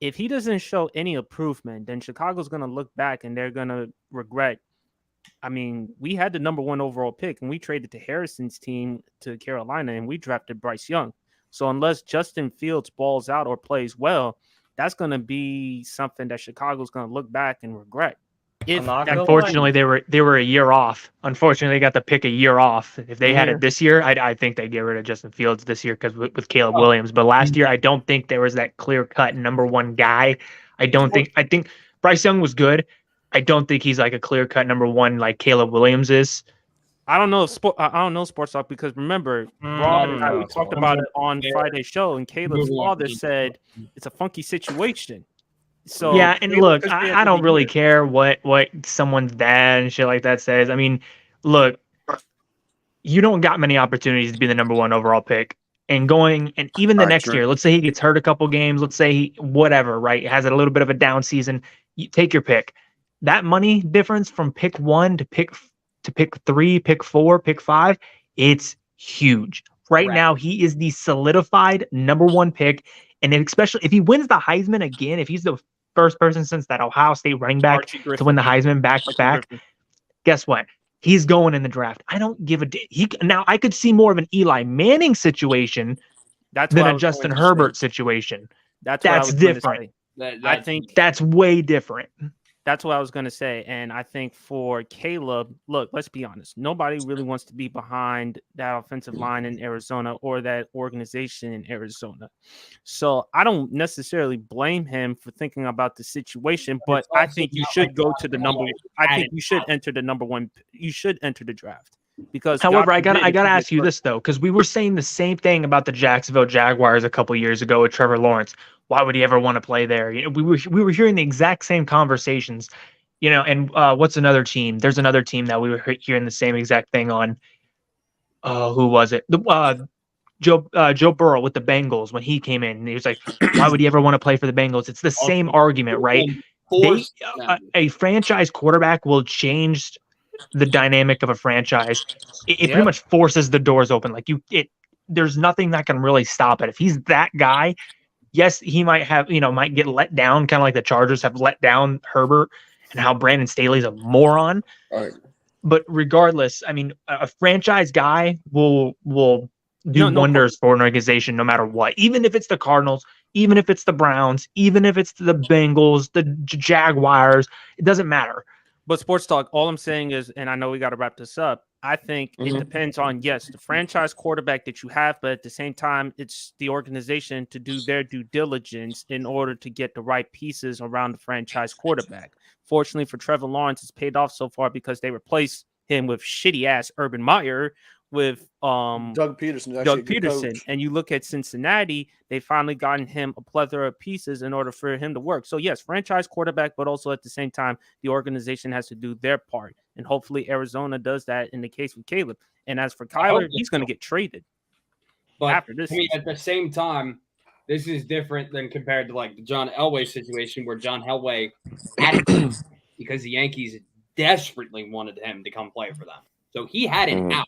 if he doesn't show any improvement, then Chicago's gonna look back and they're gonna regret. I mean, we had the number 1 overall pick, and we traded to Harrison's team to Carolina, and we drafted Bryce Young. So unless Justin Fields balls out or plays well, that's going to be something that Chicago's going to look back and regret. Unfortunately, they were a year off. Unfortunately, they got to pick a year off. If they had it this year, I think they get rid of Justin Fields this year because with Caleb Williams. But last year, I don't think there was that clear cut number 1 guy. I think Bryce Young was good. I don't think he's like a clear cut number 1 like Caleb Williams is. I don't know Sports Talk because remember, Rod and I we talked about it on Friday's show, and Caleb's father said it's a funky situation. So yeah, and look, I don't really care what someone's dad and shit like that says. I mean, look, you don't got many opportunities to be the number 1 overall pick. And even the next year, let's say he gets hurt a couple games, let's say he has a little bit of a down season. You take your pick. That money difference from pick 1 to pick 3, pick 4, pick 5, It's huge. Right now, he is the solidified number 1 pick. And especially if he wins the Heisman again, if he's the first person since that Ohio State running back to win the Heisman back-to-back, guess what? He's going in the draft. I don't give a now I could see more of an Eli Manning situation than a Justin Herbert situation. That's different. I think that's way different. That's what I was going to say. And I think for Caleb, look, let's be honest. Nobody really wants to be behind that offensive line in Arizona or that organization in Arizona. So I don't necessarily blame him for thinking about the situation, but I think you should go to the number. I think you should enter the number 1. You should enter the draft. Because however, I gotta ask you this though, because we were saying the same thing about the Jacksonville Jaguars a couple years ago with Trevor Lawrence. Why would he ever want to play there? You know, we were hearing the exact same conversations. You know, and what's another team? There's another team that we were hearing the same exact thing on. Who was it? Joe Burrow with the Bengals when he came in. And he was like, why would he ever want to play for the Bengals? It's the same argument, right? A franchise quarterback will change the dynamic of a franchise. It pretty much forces the doors open. Like there's nothing that can really stop it. If he's that guy, yes, he might get let down, kind of like the Chargers have let down Herbert and how Brandon Staley's a moron. Right. But regardless, I mean, a franchise guy will do wonders for an organization no matter what. Even if it's the Cardinals, even if it's the Browns, even if it's the Bengals, the Jaguars, it doesn't matter. But Sports Talk, all I'm saying is, and I know we got to wrap this up, I think it depends on, yes, the franchise quarterback that you have, but at the same time, it's the organization to do their due diligence in order to get the right pieces around the franchise quarterback. Fortunately for Trevor Lawrence, it's paid off so far because they replaced him with shitty-ass Urban Meyer with Doug Peterson. And you look at Cincinnati, they finally gotten him a plethora of pieces in order for him to work. So yes, franchise quarterback, but also at the same time, the organization has to do their part. And hopefully Arizona does that in the case with Caleb. And as for Kyler, he's going to get traded. But after this, I mean, at the same time, this is different than compared to like the John Elway situation where John Elway had it because the Yankees desperately wanted him to come play for them. So he had it out.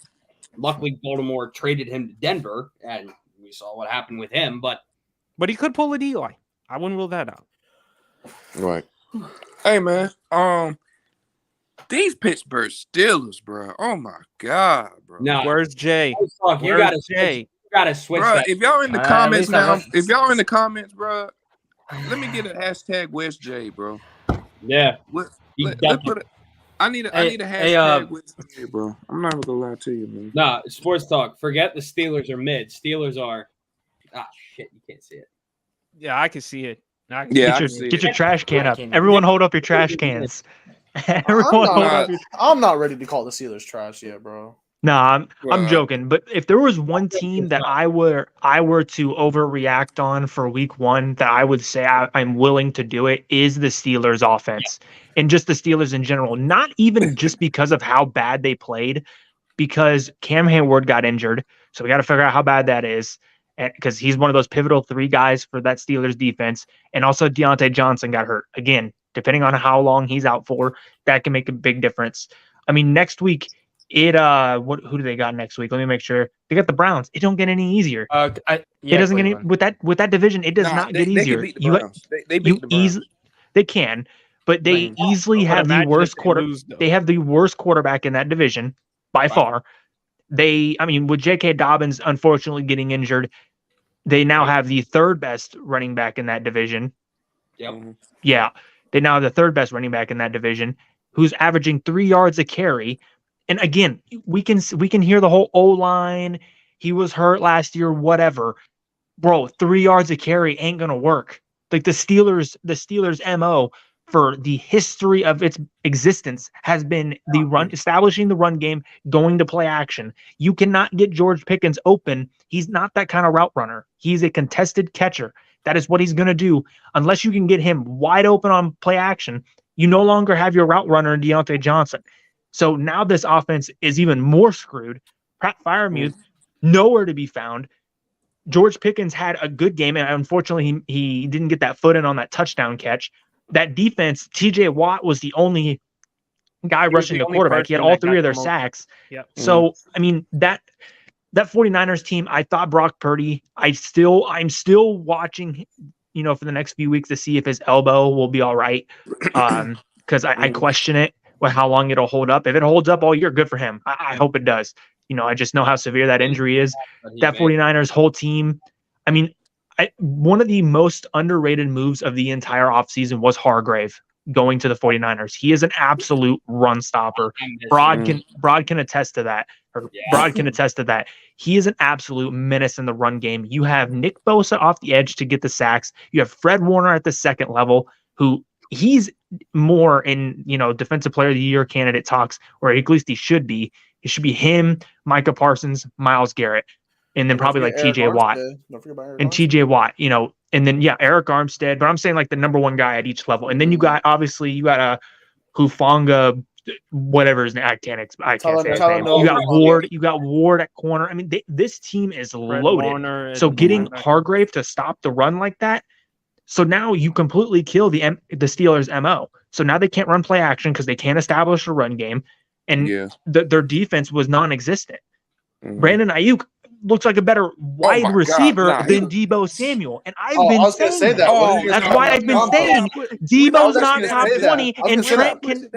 Luckily, Baltimore traded him to Denver, and we saw what happened with him. But he could pull an Eli. I wouldn't rule that out. Right. Hey, man. These Pittsburgh Steelers, bro. Oh my God, bro. No, where's Jay? You gotta switch. Bro, that. If y'all in the comments now, if y'all in the comments, bro, let me get a hashtag West J, bro. Yeah. Let's put it. I need a hashtag with you, bro. I'm not gonna lie to you, man. Nah, Sports Talk. Forget the Steelers are mid. Steelers are shit. You can't see it. Yeah, I can see it. Get your trash can up. Everyone hold up your trash cans. I'm not ready to call the Steelers trash yet, bro. No, I'm joking. But if there was one team that I were to overreact on for week 1, that I would say I'm willing to do it, is the Steelers offense. And just the Steelers in general. Not even just because of how bad they played, because Cam Hayward got injured. So we got to figure out how bad that is. Because he's one of those pivotal 3 guys for that Steelers defense. And also Deontay Johnson got hurt. Again, depending on how long he's out for, that can make a big difference. I mean, next week, who do they got next week? Let me make sure. They got the Browns. It don't get any easier. It doesn't get any, with that division. It does not get easier. They can beat the Browns. They beat the Browns. They can, but they easily have the worst quarterback. They have the worst quarterback in that division by far. With J.K. Dobbins unfortunately getting injured, they now have the 3rd best running back in that division. Yep. Yeah, they now have the 3rd best running back in that division, who's averaging 3 yards a carry. And again, we can hear the whole O-line. He was hurt last year, whatever. Bro, 3 yards a carry ain't gonna work. Like the Steelers' MO for the history of its existence has been establishing the run game, going to play action. You cannot get George Pickens open. He's not that kind of route runner. He's a contested catcher. That is what he's going to do. Unless you can get him wide open on play action, you no longer have your route runner in Deontay Johnson. So now this offense is even more screwed. Pat Freiermuth, nowhere to be found. George Pickens had a good game, and unfortunately he didn't get that foot in on that touchdown catch. That defense, TJ Watt was the only guy rushing the quarterback. He had all 3 of their sacks. Yep. So, I mean, that 49ers team, I thought Brock Purdy, I'm still watching, for the next few weeks to see if his elbow will be all right. Because I question it with how long it'll hold up. If it holds up all year, good for him. I hope it does. I just know how severe that injury is. That 49ers whole team, I mean, one of the most underrated moves of the entire offseason was Hargrave going to the 49ers. He is an absolute run stopper. Broad can attest to that. Broad can attest to that. He is an absolute menace in the run game. You have Nick Bosa off the edge to get the sacks. You have Fred Warner at the second level, who he's more in, defensive player of the year candidate talks, or at least he should be. It should be him, Micah Parsons, Myles Garrett, and then probably like TJ Watt. Don't forget about Eric And Armstead. TJ Watt, and then Eric Armstead, but I'm saying like the number one guy at each level. And then you got a Hufanga, whatever his name, I can't say his name. You got Ward at corner. I mean, this team is loaded. So getting Hargrave to stop the run like that, so now you completely kill the Steelers' MO. So now they can't run play action because they can't establish a run game, and their defense was non-existent. Brandon Ayuk looks like a better wide receiver than Deebo Samuel. And I've been saying that. That's why I've been saying Deebo's not top 20, and Trent can.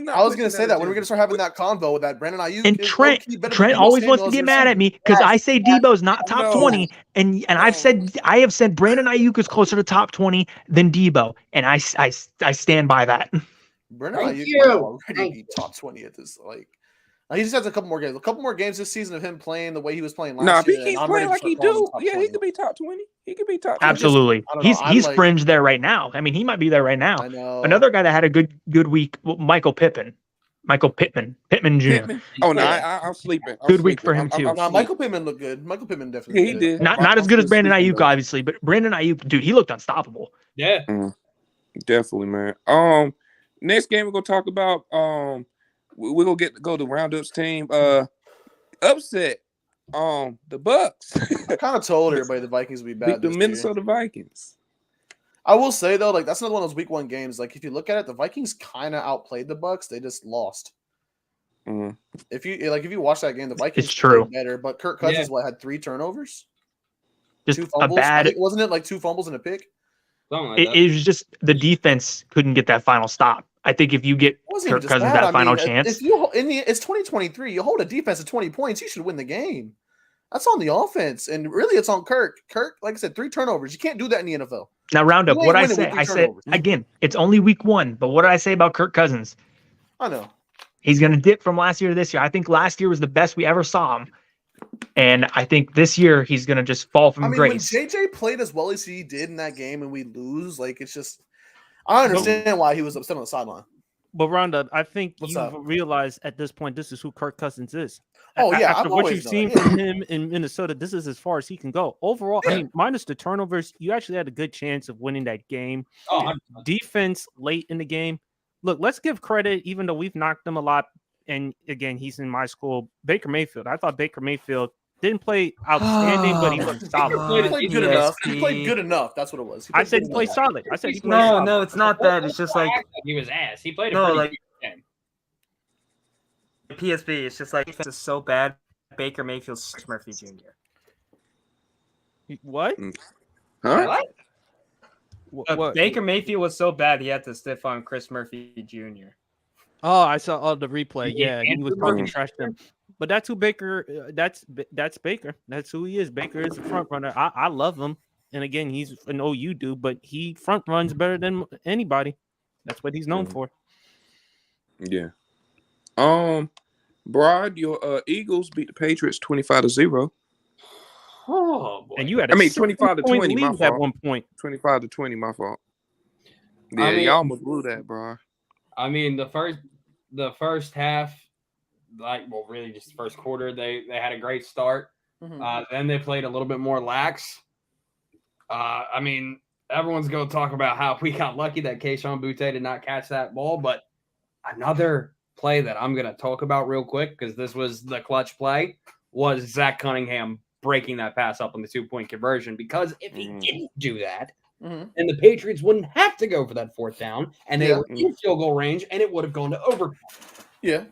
I was going to say that. When are we going to start having that convo with that Brandon Ayuk? And Trent always wants to get mad at me because I say Deebo's not top 20, and I have said Brandon Ayuk is closer to top 20 than Deebo, and I stand by that. Brandon Ayuk might already be top 20 at this he just has a couple more games this season of him playing the way he was playing last year. If he keeps playing like he do, he could be top 20. He could be top 20. Absolutely. He's fringe there right now. I mean, he might be there right now. I know. Another guy that had a good week, Michael Pittman Jr. Oh no, I'm sleeping. Good week for him too. Michael Pittman looked good. Michael Pittman definitely. Yeah, he did. Not as good as Brandon Ayuk, obviously, but Brandon Ayuk, dude, he looked unstoppable. Yeah, definitely, man. Next game we're gonna talk about. We're gonna go to Roundup's team. Upset. The Bucks. I kind of told everybody the Vikings would be bad. The Minnesota Vikings. I will say though, that's another one of those week 1 games. If you look at it, the Vikings kind of outplayed the Bucks. They just lost. Mm-hmm. If you watch that game, the Vikings it's true. played better. But Kirk Cousins had 3 turnovers, just 2 fumbles. a bad. Wasn't it like 2 fumbles and a pick? It was just the defense couldn't get that final stop. I think if you get Kirk Cousins that final chance, it's 2023. You hold a defense at 20 points, you should win the game. That's on the offense, and really, it's on Kirk. Kirk, like I said, 3 turnovers. You can't do that in the NFL. Now, Roundup. What I said again. It's only week 1, but what did I say about Kirk Cousins? I know he's going to dip from last year to this year. I think last year was the best we ever saw him, and I think this year he's going to just fall from grace. When JJ played as well as he did in that game, and we lose, it's just. I understand why he was upset on the sideline. But Rhonda, I think you've realized at this point this is who Kirk Cousins is. Oh yeah, after what you've seen from him in Minnesota, this is as far as he can go. Overall, I mean, minus the turnovers, you actually had a good chance of winning that game. Defense late in the game. Look, let's give credit, even though we've knocked them a lot. And again, he's in my school. Baker Mayfield. I thought Baker Mayfield didn't play outstanding, but he looked solid. He played good enough. He played good enough. That's what it was. I said he played solid. I said he played solid. No, it's not that. It's just he was ass. He played a pretty good game. PSB. It's just defense is so bad. Baker Mayfield's Murphy Jr. What? Huh? What? Baker Mayfield was so bad he had to stiff on Chris Murphy Jr. Oh, I saw the replay. Yeah, he was talking trash to him. But that's who Baker. That's Baker. That's who he is. Baker is a front runner. I love him. And again, he's an OU dude, but he front runs better than anybody. That's what he's known for. Yeah. Broad, your Eagles beat the Patriots 25-0. Oh boy. And you had 25-20. My fault. At one point. 25-20. My fault. Yeah, y'all almost blew that, bro. I mean, the first half. Really just the first quarter, they had a great start. Mm-hmm. Then they played a little bit more lax. I mean, everyone's going to talk about how we got lucky that Kayshon Boutte did not catch that ball, but another play that I'm going to talk about real quick, because this was the clutch play, was Zach Cunningham breaking that pass up on the 2-point conversion, because if he didn't do that, Mhm. and the Patriots wouldn't have to go for that 4th down, and they Yeah. were in field goal range, and it would have gone to overtime. Yeah.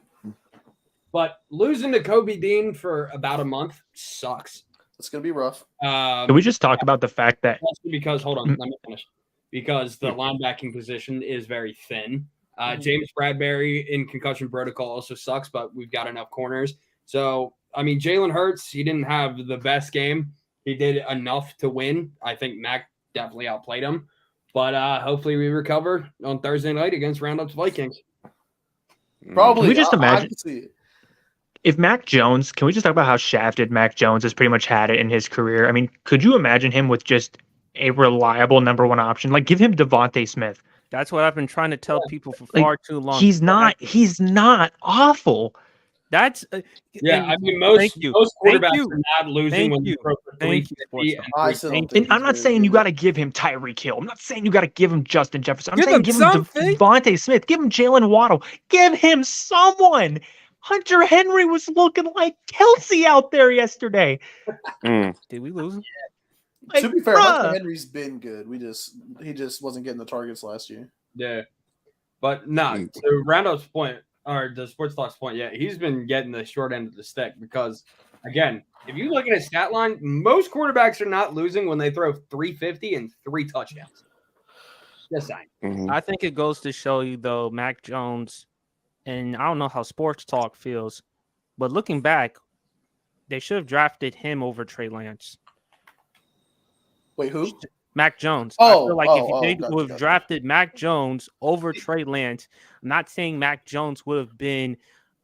But losing to Kobe Dean for about a month sucks. It's gonna be rough. Can we just talk about the fact that Because hold on, let me finish. Because the linebacking position is very thin. James Bradbury in concussion protocol also sucks, but we've got enough corners. So I mean, Jalen Hurts, he didn't have the best game. He did enough to win. I think Mac definitely outplayed him. But hopefully we recover on Thursday night against Roundup's Vikings. Probably. Can we just I imagine can see it. if Mac Jones? Can we just talk about how shafted Mac Jones has pretty much had it in his career? I mean, could you imagine him with just a reliable number 1 option? Like, give him Devontae Smith. That's what I've been trying to tell people for Like, far too long. He's not awful. That's Yeah, and I mean most thank you. quarterbacks Thank you. are not losing Thank when you. you throw for Thank you, 350 Sports and I still don't 360. think And I'm he's not very saying you good. got to give him Tyreek Hill. I'm not saying you got to give him Justin Jefferson. I'm Give saying him give him something. Devontae Smith. Give him Jalen Waddle. Give him someone. Hunter Henry was looking like Kelsey out there yesterday. Did we lose him? Like, To be fair, Hunter bruh. Henry's been good. He just wasn't getting the targets last year. Yeah. But no, to Roundup's point, or the Sports Talk's point, yeah, he's been getting the short end of the stick because, again, if you look at his stat line, most quarterbacks are not losing when they throw 350 and 3 touchdowns. Just saying. I think it goes to show you, though, Mac Jones, and I don't know how Sports Talk feels, but looking back, they should have drafted him over Trey Lance. Wait, who? Mac Jones. Oh, I feel like if they gotcha, would have gotcha. drafted Mac Jones over Trey Lance, I'm not saying Mac Jones would have been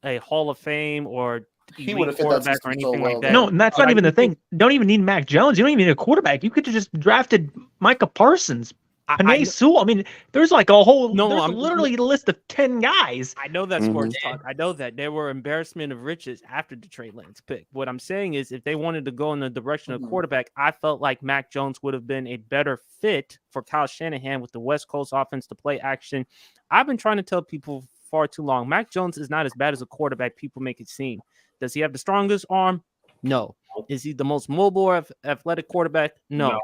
a Hall of Fame or He would elite have fit that quarterback system or so anything well, like that. No, and that's But not I even the do think- thing. Don't even need Mac Jones. You don't even need a quarterback. You could have just drafted Micah Parsons, Panay Sewell. I mean, there's like a whole. No, there's I'm- literally a list of 10 guys. I know that Sports Talk. I know that there were embarrassment of riches after the Trey Lance pick. What I'm saying is, if they wanted to go in the direction of quarterback, I felt like Mac Jones would have been a better fit for Kyle Shanahan with the West Coast offense to play action. I've been trying to tell people far too long. Mac Jones is not as bad as a quarterback people make it seem. Does he have the strongest arm? No. Is he the most mobile or athletic quarterback? No.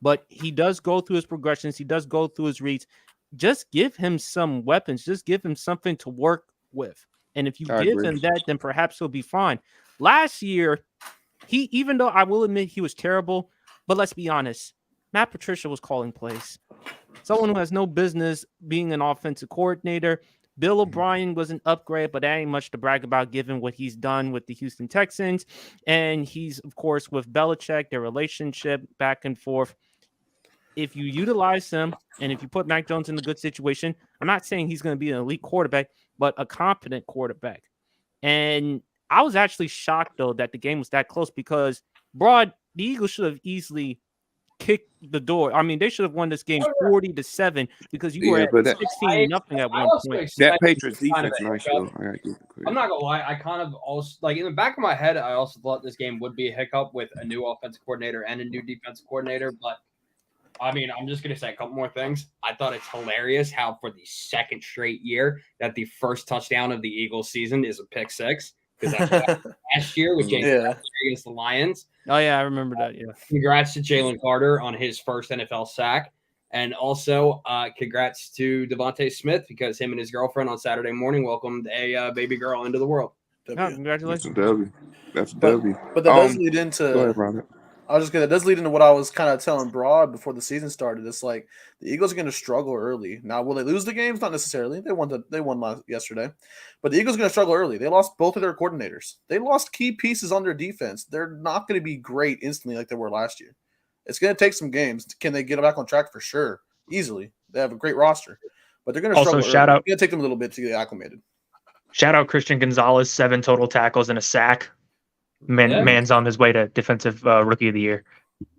But he does go through his progressions. He does go through his reads. Just give him some weapons. Just give him something to work with. And if you give him that, then perhaps he'll be fine. Last year, even though I will admit he was terrible, but let's be honest, Matt Patricia was calling plays. Someone who has no business being an offensive coordinator. Bill O'Brien was an upgrade, but that ain't much to brag about given what he's done with the Houston Texans. And he's, of course, with Belichick, their relationship back and forth. If you utilize him and if you put Mac Jones in a good situation, I'm not saying he's going to be an elite quarterback, but a competent quarterback. And I was actually shocked, though, that the game was that close because, the Eagles should have easily kicked the door. I mean, they should have won this game 40-7 because you were at 16-0 at one point. That Patriots defense, nice though. I gotta give it credit. I'm not gonna lie, I kind of also like in the back of my head, I also thought this game would be a hiccup with a new offensive coordinator and a new defensive coordinator. But I mean, I'm just gonna say a couple more things. I thought it's hilarious how for the second straight year that the first touchdown of the Eagles season is a pick six. Because that's last year with James against the Lions. Oh, yeah, I remember that. Yeah. Congrats to Jalen Carter on his first NFL sack. And also, congrats to Devontae Smith because him and his girlfriend on Saturday morning welcomed a baby girl into the world. Oh, congratulations. That's a W. That's a W. But that does lead into. Go ahead, Robert. I was just gonna. That does lead into what I was kind of telling Broad before the season started. It's like the Eagles are going to struggle early. Now, will they lose the games? Not necessarily. They won yesterday, but the Eagles are going to struggle early. They lost both of their coordinators. They lost key pieces on their defense. They're not going to be great instantly like they were last year. It's going to take some games. Can they get back on track for sure? Easily. They have a great roster, but they're going to struggle. Also, shout out. It's going to take them a little bit to get acclimated. Shout out Christian Gonzalez, 7 total tackles and a sack. Man's on his way to defensive rookie of the year.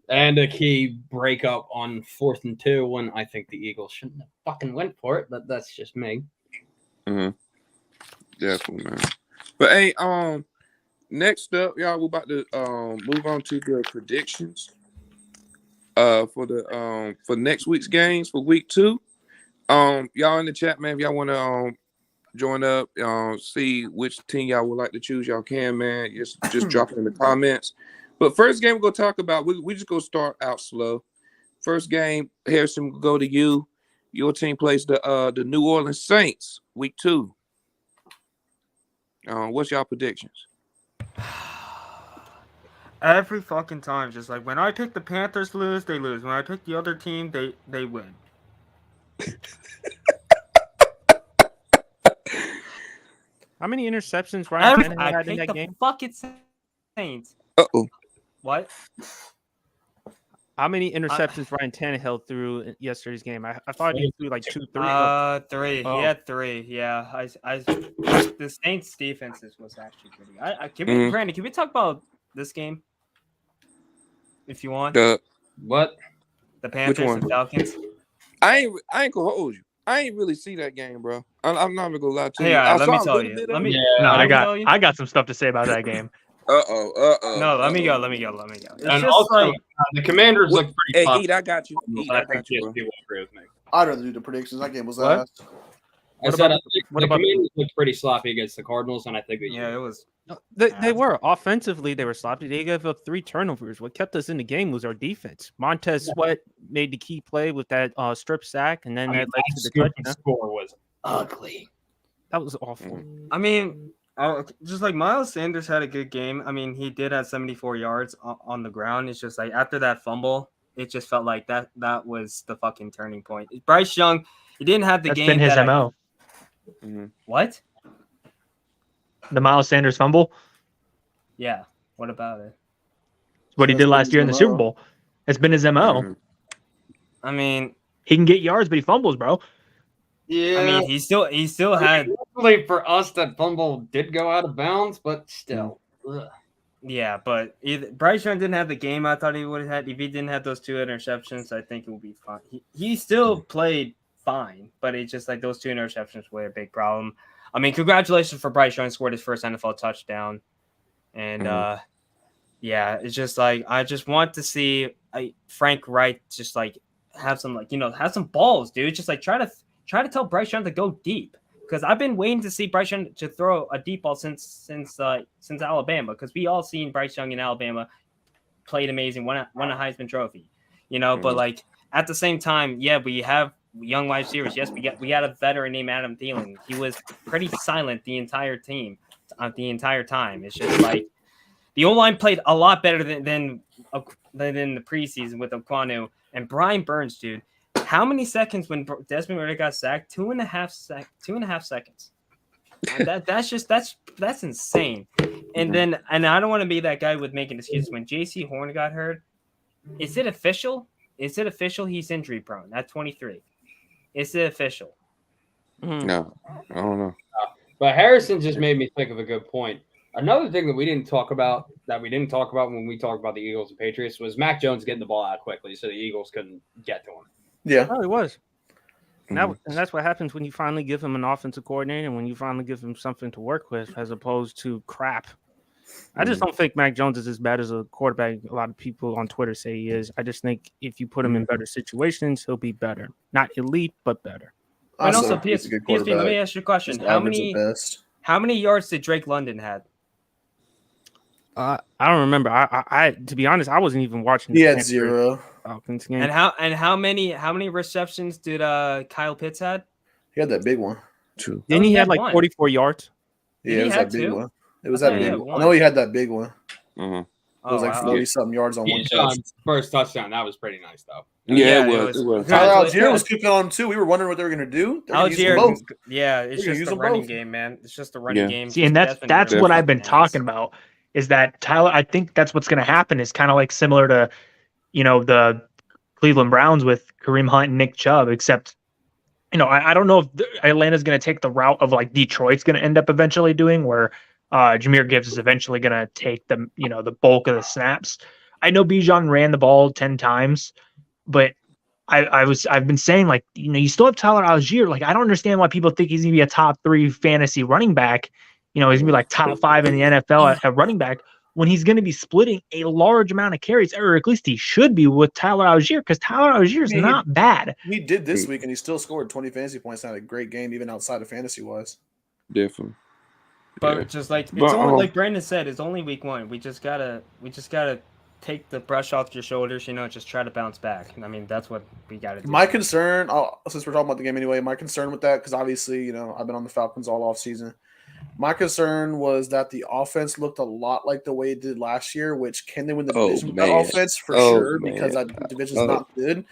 And a key breakup on 4th and 2 when I think the Eagles shouldn't have fucking went for it, but that's just me. Mm-hmm. Definitely, man. But hey, next up, y'all, we're about to move on to the predictions for next week's games for week 2. Y'all in the chat, man, if y'all want to join up, see which team y'all would like to choose, y'all can, man. Just drop it in the comments. But first game we're gonna talk about, we just gonna start out slow. First game, Harrison will go to you. Your team plays the New Orleans Saints, week 2. What's y'all predictions? Every fucking time, just like when I pick the Panthers lose, they lose. When I pick the other team, they win. How many interceptions Ryan Tannehill I had in picked that the game? fucking Saints. Uh-oh. What? How many interceptions Ryan Tannehill threw in yesterday's game? I thought he threw like 2, 3. 3. Oh. He had 3. Yeah, the Saints defenses was actually pretty. Can we, Brandon? Can we talk about this game, if you want? What? The Panthers one? and Falcons. I ain't gonna hold you. I ain't really see that game, bro. I'm not gonna lie to you. Hey, I let saw me a tell little you. bit Let of me. it. No, let I me tell you. got some stuff to say about that game. No, let me go. It's And just also, like the Commanders look pretty Hey, tough. Eat, I got you. Eat, I I think got you, bro. GSP will agree with me. I'd rather do the predictions. That game was What? ass. I said I think what the about- Commanders looked pretty sloppy against the Cardinals, and I think that it was. They were offensively. They were sloppy. They gave up 3 turnovers. What kept us in the game was our defense. Montez Sweat made the key play with that strip sack, and then that led to the touchdown. score was ugly. That was awful. I mean, just like Miles Sanders had a good game. I mean, he did have 74 yards on the ground. It's just like after that fumble, it just felt like that was the fucking turning point. Bryce Young, he didn't have the That's game. been his MO. What? The Miles Sanders fumble. Yeah. What about it? What he That's did been last his year in the MO. Super Bowl. It's been his MO. I mean, He can get yards, but he fumbles, bro. Yeah, I mean, he still had. luckily for us, that fumble did go out of bounds, but still. Ugh. Yeah, but Bryce Young didn't have the game I thought he would have had. If he didn't have those 2 interceptions, I think it would be fine. He still played fine, but it's just like those 2 interceptions were a big problem. I mean, congratulations for Bryce Young, scored his first NFL touchdown. And yeah, it's just like I just want to see Frank Wright just like have some have some balls, dude. Just like try to tell Bryce Young to go deep. Because I've been waiting to see Bryce Young to throw a deep ball since Alabama. Because we all seen Bryce Young in Alabama played amazing, won a Heisman Trophy, But like at the same time, yeah, we have young wide receivers. Yes, we got a veteran named Adam Thielen. He was pretty silent the entire time. It's just like the O-line played a lot better than the preseason with Okwonu and Brian Burns, dude. How many seconds when Desmond Ridder got sacked? 2.5 seconds. That's insane. And I don't want to be that guy with making excuses. When J.C. Horn got hurt, is it official? He's injury prone at 23. Is it official? No, I don't know. But Harrison just made me think of a good point. Another thing that we didn't talk about when we talked about the Eagles and Patriots was Mac Jones getting the ball out quickly so the Eagles couldn't get to him. Yeah. Oh, it was. And that's what happens when you finally give him an offensive coordinator and when you finally give him something to work with as opposed to crap. I just don't think Mac Jones is as bad as a quarterback a lot of people on Twitter say he is. I just think if you put him in better situations, he'll be better. Not elite, but better. And also, PSP, let me ask you a question. How many yards did Drake London have? I don't remember. I to be honest, I wasn't even watching. He had 0. Falcons game. And how many receptions did Kyle Pitts had? He had that big one. True. Then he had like 44 yards. Yeah, it was that big one. It was that big one. one. I know he had that big one. Mm-hmm. It was like 40-something yards on one catch. First touchdown, that was pretty nice, though. Yeah, it was. Tyler Algier was cooking on him, too. We were wondering what they were going to do. Algier, both. yeah, it's just the running game, man. It's just the running game. See, and that's what I've been talking about is that Tyler, I think that's what's going to happen is kind of like similar to, the Cleveland Browns with Kareem Hunt and Nick Chubb, except, I don't know if Atlanta's going to take the route of like Detroit's going to end up eventually doing where Jahmyr Gibbs is eventually going to take the bulk of the snaps. I know Bijan ran the ball 10 times, but I've been saying like, you still have Tyler Algier. Like, I don't understand why people think he's going to be a top 3 fantasy running back. He's going to be like top 5 in the NFL at running back when he's going to be splitting a large amount of carries, or at least he should be with Tyler Algier because Tyler Algier is not bad. He did this week and he still scored 20 fantasy points. Had a great game even outside of fantasy wise. Definitely. But just like it's only like Brandon said, it's only week 1. We just gotta take the brush off your shoulders, just try to bounce back. I mean, that's what we got to do. My concern, since we're talking about the game anyway, my concern with that, because obviously, I've been on the Falcons all off season. My concern was that the offense looked a lot like the way it did last year, which can they win the division with that offense for sure, because that division's not good.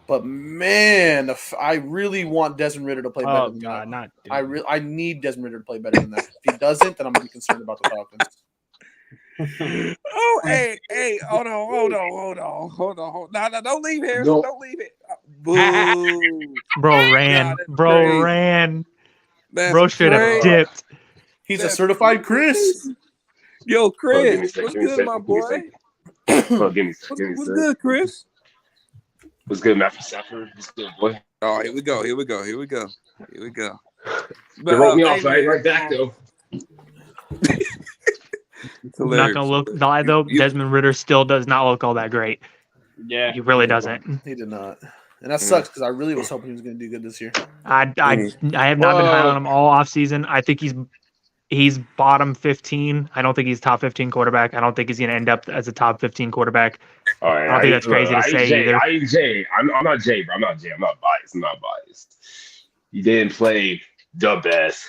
But man, I really want Desmond Ridder to play better than that. I need Desmond Ridder to play better than that. If he doesn't, then I'm gonna be concerned about the Falcons. Hey, hold on. No, don't leave here. No. Don't leave it. Boo. Bro ran. Bro should have dipped. He's a certified Chris. Yo, Chris, what's good, my boy? What's good, Chris? What's good, Matthew Stafford? What's good, boy? Oh, here we go. They wrote me off right back though. I'm not gonna lie though. Desmond Ridder still does not look all that great. Yeah, he really doesn't. He did not, and that sucks because I really was hoping he was going to do good this year. I have not been high on him all off season. I think he's bottom 15. I don't think he's top 15 quarterback. I don't think he's going to end up as a top 15 quarterback. I don't think that's crazy to say either. I'm not Jay, bro. I'm not biased. He didn't play the best.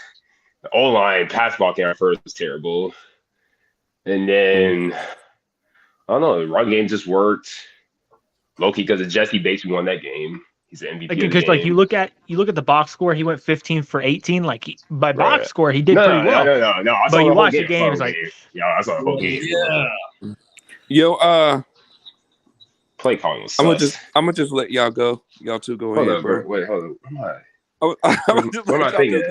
The O-line pass blocking at first was terrible. And then, I don't know, the run game just worked. Low-key, because of Jesse Bates, we won that game. He's the MVP. Because you look at the box score, he went 15 for 18. By box score, he did pretty well. No. But you watch the game, it's like, I saw the whole game. Yeah. Yo, play calling was. I'm gonna just let y'all go. Y'all two go ahead, bro. Wait, hold on. I'm I thinking?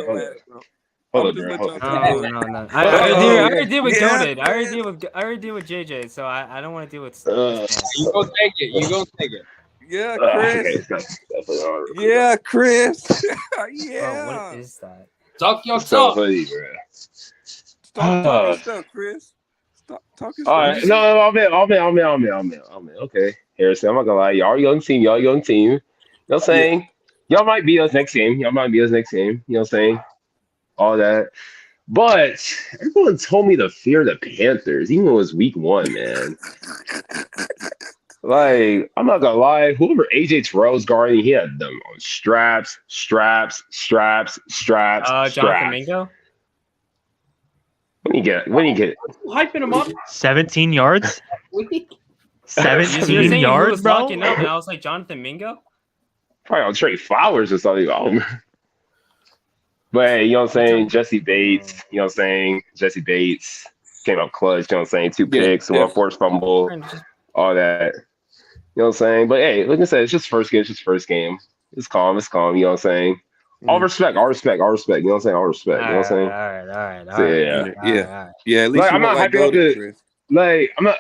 Hold on, bro. No. I already did with Goated. I already did with JJ, so I don't want to deal with. You gonna take it. Yeah, Chris. Yeah, Chris. Yeah. Bro, what is that? Talk your talk. Stop talking stuff, Chris. Stop talking stuff. All right. No, I'm in. Okay. Harrison, I'm not gonna lie. Y'all young team. You know what I'm saying? Y'all might beat us next game. You know what I'm saying? All that. But everyone told me to fear the Panthers, even though it was week 1, man. Like, I'm not gonna lie, whoever AJ Terrell's guarding, he had them on straps. Jonathan Mingo? When you get it? Hyping him up. 17 yards? 17 yards, yards, bro? Up, and I was like, Jonathan Mingo? Probably on Trey Flowers or something. But hey, you know what I'm saying? Jesse Bates, Jesse Bates came up clutch, 2 picks, 1 forced fumble, all that. You know what I'm saying? But hey, like I said, it's just first game. It's calm, you know what I'm saying? All respect. You know what I'm saying? You know what I'm saying? All right. Yeah, at least like, I'm not hyping up the like I'm not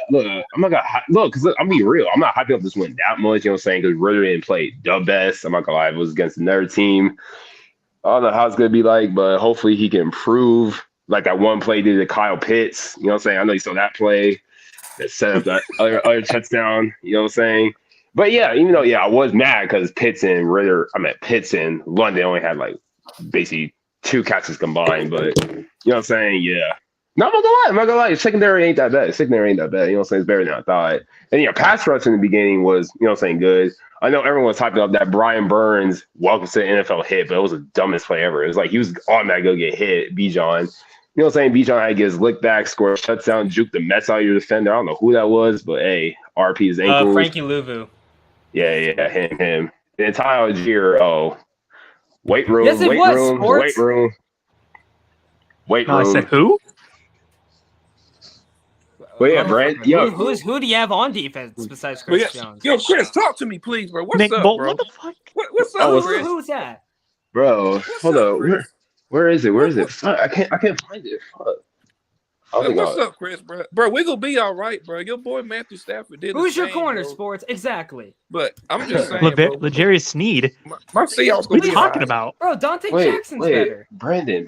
gonna look, because I'm be real. I'm not hyping up this win that much, you know what I'm saying? Because Ridder didn't play the best. I'm not gonna lie, it was against another team. I don't know how it's gonna be like, but hopefully he can improve. Like that one play did to Kyle Pitts. You know what I'm saying? I know you saw that play that set up that other touchdown. You know what I'm saying? But yeah, even though I was mad because Pitts and London only had like basically 2 catches combined. But you know what I'm saying? Yeah. No, I'm not gonna lie. Secondary ain't that bad. You know what I'm saying? It's better than I thought. And pass rush in the beginning was, you know what I'm saying, good. I know everyone was hyping up that Brian Burns welcome to the NFL hit, but it was the dumbest play ever. It was like he was automatically going to get hit, Bijan. You know what I'm saying? Bijan had to get his lick back, score a touchdown, juke the mess out of your defender. I don't know who that was, but hey, RP his ankles. Frankie Louvu. Yeah, him. And Ty Algier, weight room. I said who? Well, yeah, Brent. Who do you have on defense besides Chris Jones? Yo, Chris, talk to me, please, bro. What's up, bro? What the fuck? What's up, Chris? Who's that? Bro, hold on. Where is it? Fuck, I can't find it. Fuck. What's up, Chris, bro? Bro, we gonna be all right, bro. Your boy Matthew Stafford did. Who's your corner, bro. Sports? Exactly. But I'm just saying, L'Jarius Sneed. My Seahawks. What are you talking about, bro? Dante Jackson's better. Brandon,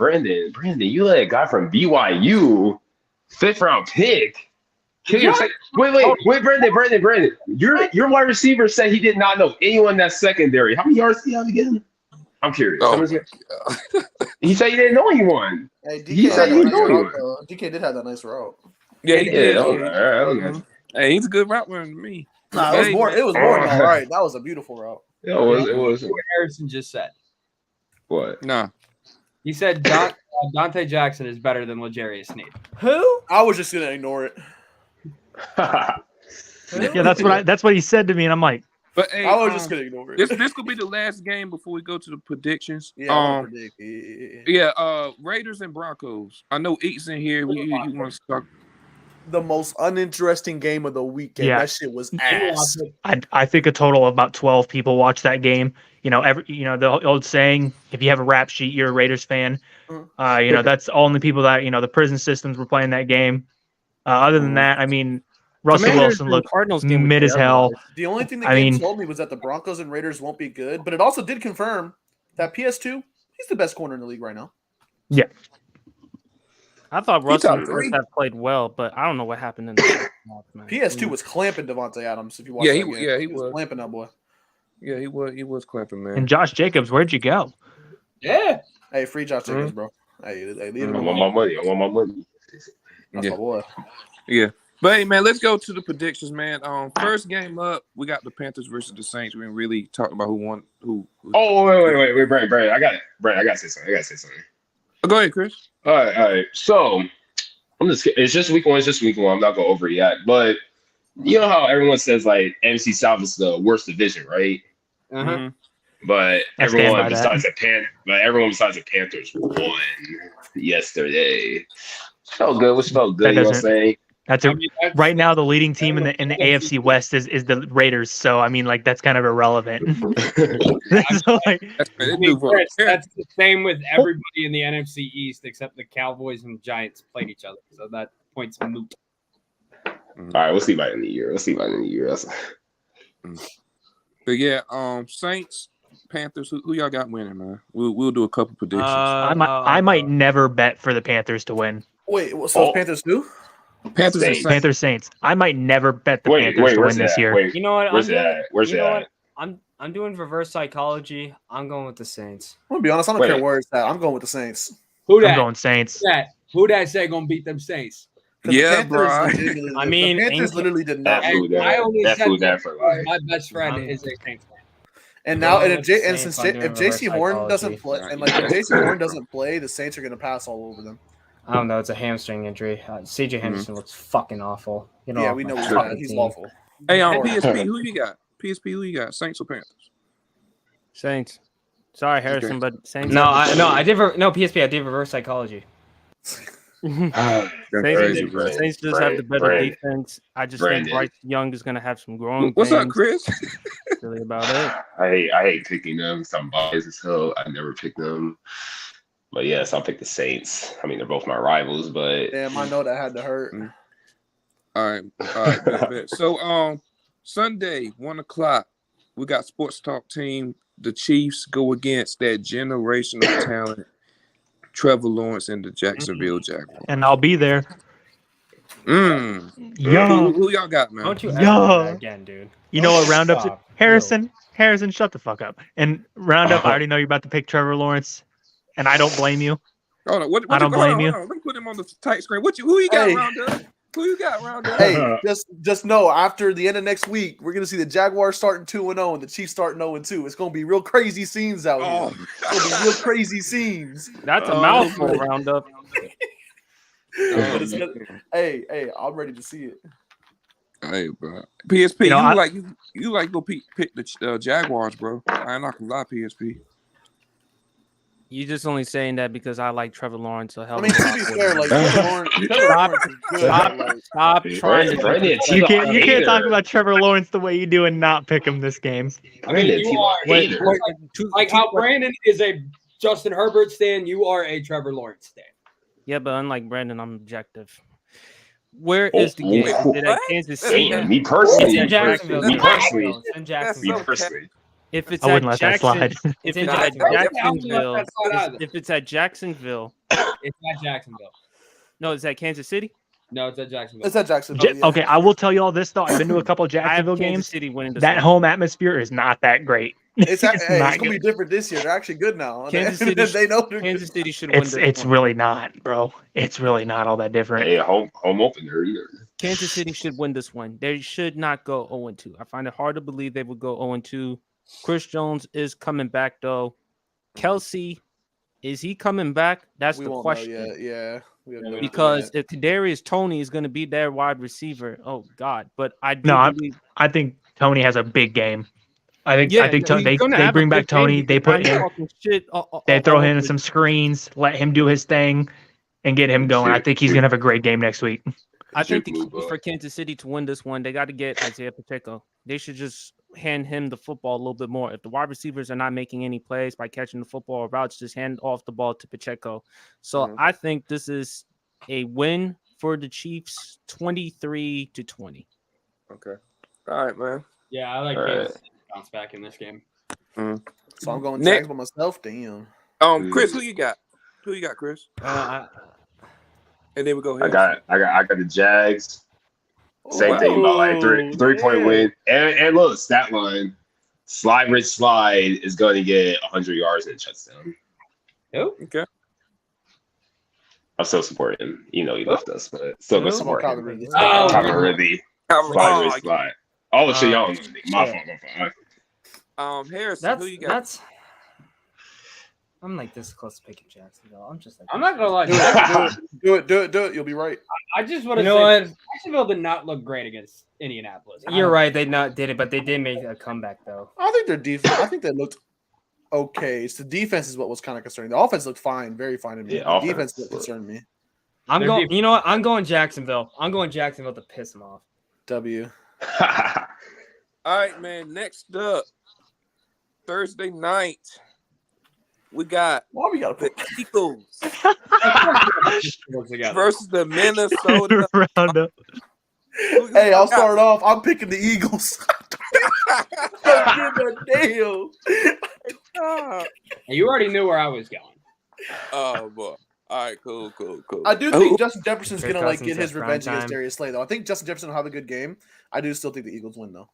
you let a guy from BYU 5th round pick. Wait, Brandon. Your wide receiver said he did not know anyone that's secondary. How many yards did he have again? I'm curious. He said he didn't know anyone. Hey, DK he said he didn't know anyone. DK did have that nice route. Yeah, he did. Okay. Hey, he's a good route runner to me. Nah, it was more. It was more than all right. That was a beautiful route. Yeah, it was. What Harrison just said. What? Nah. He said Dante Jackson is better than L'Jarius Sneed. Who? I was just gonna ignore it. Yeah, that's what he said to me, and I'm like, but hey, I was just gonna ignore it. This could be the last game before we go to the predictions. Yeah, I wanna predict. Yeah, Raiders and Broncos. I know Eats in here. He wants to talk. The most uninteresting game of the weekend. Yeah. That shit was ass. I think a total of about 12 people watched that game. You know, the old saying, if you have a rap sheet, you're a Raiders fan. That's only people that, the prison systems were playing that game. Other than that, I mean, Russell Commanders Wilson and looked Cardinals game mid was as hell. The only thing the I game mean- told me was that the Broncos and Raiders won't be good, but it also did confirm that PS2, he's the best corner in the league right now. Yeah. I thought Russell top three. have played well, but I don't know what happened in the second half, man. PS2 was clamping Devontae Adams. If you watch, Yeah, that game. he was clamping that boy. Yeah, he was clapping, man. And Josh Jacobs, where'd you go? Yeah. Hey, free Josh Jacobs, bro. Hey, leave him I alone. want my money. I want my money. That's my boy. Yeah. But hey, man, let's go to the predictions, man. First game up, we got the Panthers versus the Saints. We didn't really talk about who won. Who. Oh, wait, Brandon, I got it. Brandon, I gotta say something. Go ahead, Chris. All right. So it's just week one. I'm not going over it yet, but you know how everyone says like NFC South is the worst division, right? Uh-huh. But I stand everyone by besides the Panthers won yesterday. Which felt good. You know what I'm saying? Right now the leading team in the AFC West is the Raiders. So I mean, like, that's kind of irrelevant. So, like, Chris, that's the same with everybody in the NFC East except the Cowboys and Giants played each other. So that point's moot. All right, we'll see by the end of the year. But yeah, Saints, Panthers. Who y'all got winning, man? We'll do a couple predictions. I might never bet for the Panthers to win. Wait, so it's Panthers who? Panthers and Saints. Panthers Saints. I might never bet the Panthers to win this year. You know what? Where's that? I'm doing reverse psychology. I'm going with the Saints. I'm gonna be honest. I don't care where it's at. I'm going with the Saints. Who that? I'm going Saints. Who that say gonna beat them Saints? Yeah, bro. I mean, the Panthers literally did not. I only said that for life. my best friend is a Saints fan. And now, Well, since Saints if JC Horn psychology. doesn't play, and like if JC Horn doesn't play, the Saints are gonna pass all over them. I don't know. It's a hamstring injury. CJ Henderson looks fucking awful. Yeah, we know he's awful. Hey, PSP, who you got? PSP, who you got? Saints or Panthers? Saints. Sorry, Harrison, but Saints. I did reverse psychology. Saints just have the better defense. I just think Bryce Young is going to have some growing. What's up, Chris? That's really about it. I hate picking them. I'm biased as hell. I never pick them. But yes, I'll pick the Saints. I mean, they're both my rivals, but damn, I know that had to hurt. All right. Bet. So, Sunday, 1:00, we got Sports Talk team. The Chiefs go against that generational talent, Trevor Lawrence and the Jacksonville Jaguars. And I'll be there. Who y'all got, man? Don't you ever do that again, dude? You know what roundups? Harrison, shut the fuck up. And roundup, I already know you're about to pick Trevor Lawrence, and I don't blame you. Hold on, I don't blame you. Let me put him on the tight screen. Who you got, roundup? Who you got, roundup? Hey, just know after the end of next week, we're gonna see the Jaguars starting 2-0 and the Chiefs starting 0-2. It's gonna be real crazy scenes out here. It's gonna be real crazy scenes. That's a mouthful, roundup. Hey, I'm ready to see it. Hey, bro. PSP, you like go pick the Jaguars, bro. I'm not gonna lie, PSP. You just only saying that because I like Trevor Lawrence. So I mean, to be fair, like Trevor Lawrence, stop trying to. You can't talk about Trevor Lawrence the way you do and not pick him this game. I mean, you are like how Brandon is a Justin Herbert stan. You are a Trevor Lawrence stan. Yeah, but unlike Brandon, I'm objective. Where is the game? Is it at Kansas City? Me personally. It's in Jacksonville. Me personally. It's in Jacksonville. If it's I wouldn't let that slide. If it's at Jacksonville, if it's at Jacksonville, it's at Jacksonville. No, it's at Kansas City. No, it's at Jacksonville. It's at Jacksonville. Yeah. Okay, I will tell you all this though. I've been to a couple of Jacksonville games. City winning that home atmosphere is not that great. It's gonna be different this year. They're actually good now. Kansas City, they know Kansas City should win. It's really not, bro. It's really not all that different. Hey, home opener either. Kansas City should win this one. They should not go 0-2. I find it hard to believe they would go 0-2. Chris Jones is coming back though. Kelsey, is he coming back? That's We the won't question. know yet. Yeah. We have no Because idea. if Kadarius Toney is going to be their wide receiver, oh God! But I do No, believe. I think Tony has a big game. I think he's they gonna have a bring back big game Tony. They because put I'm him. talking shit They throw him in over- some screens, let him do his thing, and get him going. I think he's gonna have a great game next week. I think the Juke key move, for Kansas City to win this one, they got to get Isaiah Pacheco. They should just hand him the football a little bit more. If the wide receivers are not making any plays by catching the football or routes, just hand off the ball to Pacheco. So I think this is a win for the Chiefs, 23-20. Okay. All right, man. Yeah, I like All Kansas City to bounce back in this game. So I'm going Nick- Jags by myself. Damn. Chris, who you got? Who you got, Chris? And then we go I ahead. got the Jags. Same thing, about like 3-point win. And look, stat line. Slide Rich Slide is going to get 100 yards and a touchdown. Who? Okay. I'm still supporting him. You know he left us, but still going to support Calvin him. Ridley. Calvin Ridley. Slide Rich Slide. Oh, shit, y'all know me. My fault. Harrison, who you got? That's. I'm like this close to picking Jacksonville. I'm just like. I'm not gonna lie. Do it. You'll be right. I just want to You say know what? Jacksonville did not look great against Indianapolis. You're right. They did it, but they did make a comeback though. I think their defense. I think they looked okay. It's the defense is what was kind of concerning. The offense looked fine, very fine to me. Yeah, The defense offense. concerned me. I'm Their going. defense- You know what? I'm going Jacksonville. I'm going Jacksonville to piss them off. W. All right, man. Next up, Thursday night, we got Why we got to the put Eagles together. versus the Minnesota. Roundup. Hey, I'll start off. I'm picking the Eagles. Damn. You already knew where I was going. Oh boy. All right, cool. I do think Justin Jefferson's Kirk gonna like Cousins get his at prime revenge against time. Darius Slay though. I think Justin Jefferson will have a good game. I do still think the Eagles win though.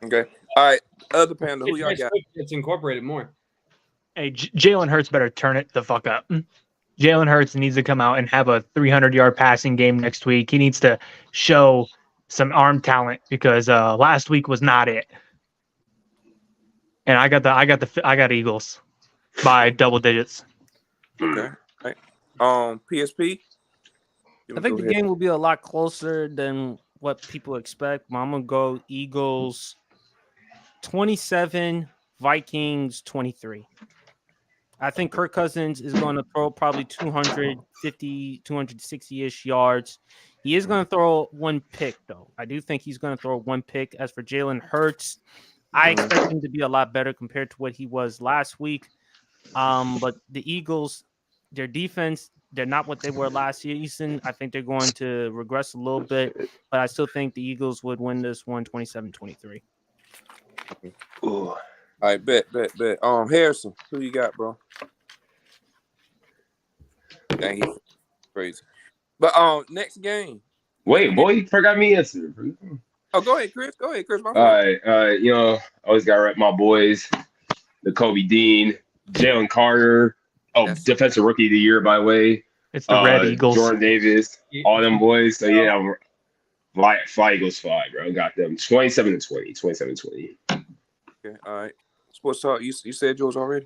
Okay. All right. Other Panda, who y'all got? It's incorporated more. Hey, Jalen Hurts better turn it the fuck up. Jalen Hurts needs to come out and have a 300-yard passing game next week. He needs to show some arm talent because last week was not it. And I got Eagles by double digits. Okay. All right. PSP. I think the game will be a lot closer than what people expect. I'm gonna go Eagles 27, Vikings 23. I think Kirk Cousins is going to throw probably 250, 260-ish yards. He is going to throw one pick, though. I do think he's going to throw one pick. As for Jalen Hurts, I expect him to be a lot better compared to what he was last week. But the Eagles, their defense, they're not what they were last season. I think they're going to regress a little bit, but I still think the Eagles would win this one 27-23. All right, bet. Harrison, who you got, bro? Dang, he's crazy. But next game. Wait, boy, you forgot me answer. Oh, go ahead, Chris. My All fault. right. You know, always got to rep my boys. The Kobe Dean, Jalen Carter. Oh, Yes. defensive rookie of the year, by the way. It's the Red Eagles. Jordan Davis, all them boys. So yeah, fly Eagles fly, bro. Got them 27-20, 27-20. Okay, all right. Sports talk. You said yours already.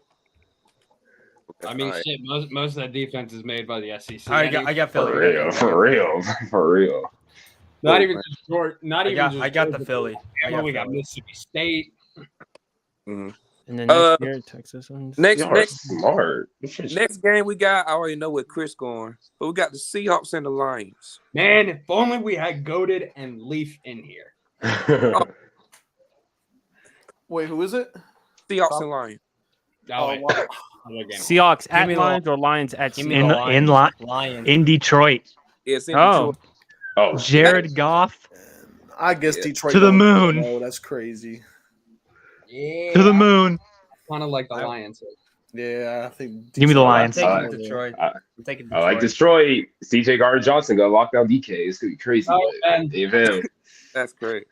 Okay, I mean, all right. shit. Most of that defense is made by the SEC. I got Philly. For real. Not even just Georgia. Not even. I got the Philly. We got Mississippi State. Mm-hmm. And then next year, Texas wins. Next Smart. next game we got. I already know where Chris going, but we got the Seahawks and the Lions. Man, if only we had Goated and Leaf in here. Wait, who is it? Seahawks and Lions. Oh, wait. wow. Another game. Seahawks at me the- Lions or Lions at Give me Seahawks? the Lions. In Detroit. It's in Oh. Detroit. Oh, Jared Goff I guess Yeah. Detroit To the don't- moon. Oh, that's crazy. Yeah, to the moon. Kind of like the Lions. Yeah, I think. Give me the Detroit- Lions. I'm taking Detroit. I- I'm taking I like Detroit. Detroit. CJ Gardner Johnson got locked down DK. It's gonna be crazy. Oh, man. Amen. That's great.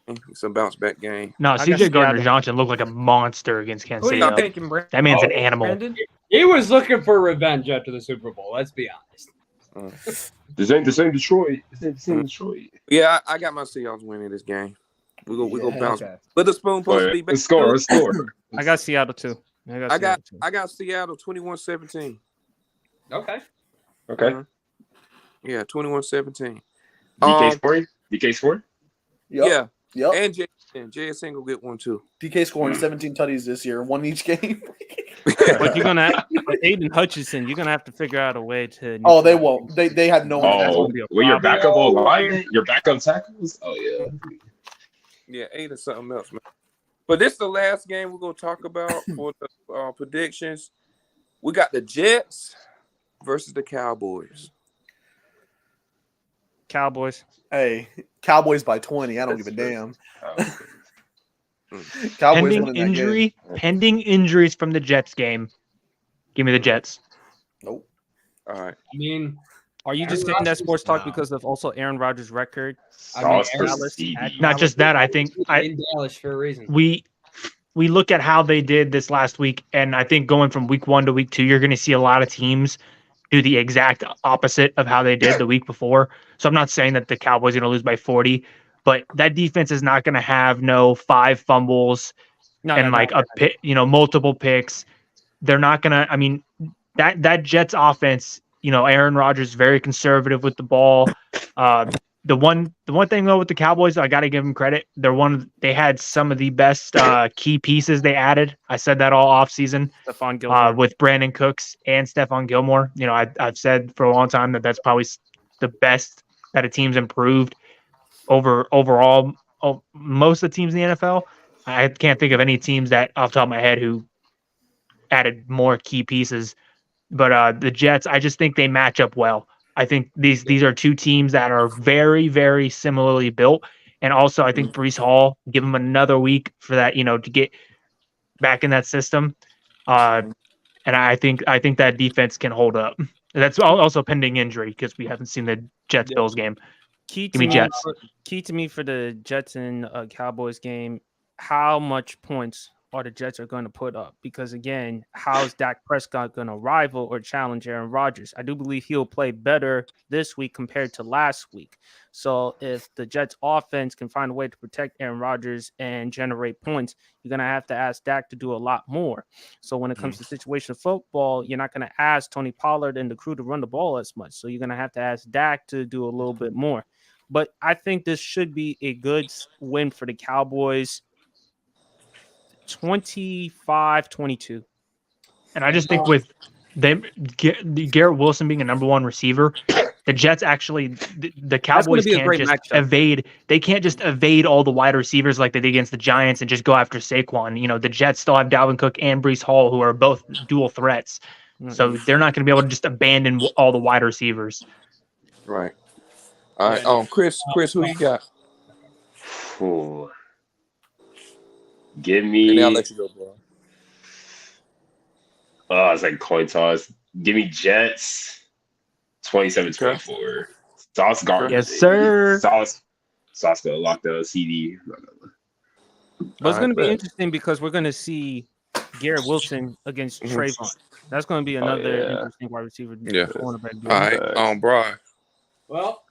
It's a bounce back game. No, I CJ guess- Gardner yeah. Johnson looked like a monster against Kansas Who are City. you though. taking, Brandon? That man's an Oh, animal. Brandon? He was looking for revenge after the Super Bowl. Let's be honest. This ain't Detroit. This ain't the same Detroit. Yeah, I got my Seahawks winning this game. We go bounce. Okay. Witherspoon supposed to be back. Let's score. Let's score. I got Seattle too. I got Seattle 21-17. Okay. Okay. Yeah, 21-17. DK scoring. DK scoring. Yeah. Yep. And JSN will get one too. DK scoring 17 tutties this year, one each game. But you're gonna Aiden Hutchinson. You're gonna have to figure out a way to. Oh, they won't. They had no. Oh, well, your backup line, your backup tackles. Oh yeah. Yeah, 8 or something else, man. But this is the last game we're gonna talk about for the predictions. We got the Jets versus the Cowboys. Cowboys. Hey, Cowboys by 20. I don't give a damn. Cowboys Pending injuries from the Jets game. Give me the Jets. Nope. All right. I mean, are you just getting that sports talk because of also Aaron Rodgers' record? Not just that. I think in Dallas for a reason. We look at how they did this last week, and I think going from week 1 to week 2, you're going to see a lot of teams do the exact opposite of how they did the week before. So I'm not saying that the Cowboys are going to lose by 40, but that defense is not going to have 5 fumbles multiple picks. They're not going to. I mean, that Jets offense. Aaron Rodgers is very conservative with the ball. The one thing though with the Cowboys, I got to give them credit. They had some of the best key pieces they added. I said that all offseason. Stephon Gilmore with Brandon Cooks and Stephon Gilmore. I've said for a long time that that's probably the best that a team's improved overall. Most of the teams in the NFL. I can't think of any teams that off the top of my head who added more key pieces. But the Jets, I just think they match up well. I think these are two teams that are very, very similarly built. And also, I think Breece Hall, give him another week for that, to get back in that system. And I think that defense can hold up. That's also pending injury because we haven't seen the Jets-Bills game. Key to me for the Jets and Cowboys game, how much points are the Jets are going to put up? Because again, how's Dak Prescott going to rival or challenge Aaron Rodgers? I do believe he'll play better this week compared to last week. So if the Jets offense can find a way to protect Aaron Rodgers and generate points, you're going to have to ask Dak to do a lot more. So when it comes to situational football, you're not going to ask Tony Pollard and the crew to run the ball as much. So you're going to have to ask Dak to do a little bit more. But I think this should be a good win for the Cowboys. 25-22. And I just think with Garrett Wilson being a number 1 receiver, the Jets actually, the Cowboys can't just evade. They can't just evade all the wide receivers like they did against the Giants and just go after Saquon. The Jets still have Dalvin Cook and Breece Hall, who are both dual threats. So they're not going to be able to just abandon all the wide receivers. Right. All right. Chris, who you got? Ooh. Give me. And I'll let you go, bro. Oh, it's like coin toss. Give me Jets 27-24. Sauce Gardner. Yes, sir. Sauce gonna lock the CD. But it's going to be interesting because we're going to see Garrett Wilson against Trayvon. That's going to be another interesting wide receiver. Yeah. Cornerback. All right. Brian. Well,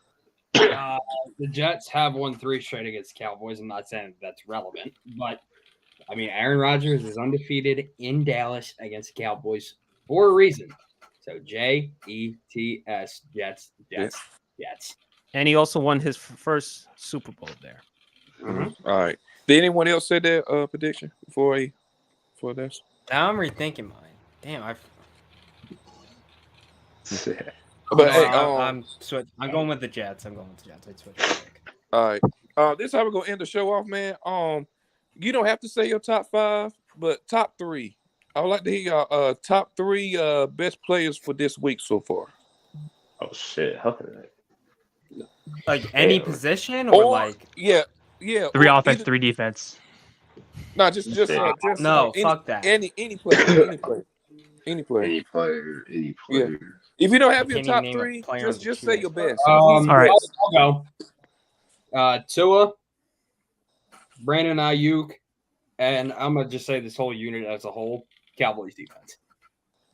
the Jets have won 3 straight against Cowboys. I'm not saying that's relevant, but I mean, Aaron Rodgers is undefeated in Dallas against the Cowboys for a reason. So Jets, Jets. And he also won his first Super Bowl there. All right. Did anyone else say their prediction before this? Now I'm rethinking mine. Damn, But I'm going with the Jets. I switched. All right. This is how we're gonna end the show off, man. You don't have to say your top 5, but top 3. I would like to hear your top 3 best players for this week so far. Oh shit! How can I? Like any position or like yeah. 3 offense, 3 defense. No, just no. Fuck that. Any player. Any player. Yeah. If you don't have your top 3, just say your best. All right. I'll go. Tua, Brandon Ayuk, and I'm gonna just say this whole unit as a whole. Cowboys defense.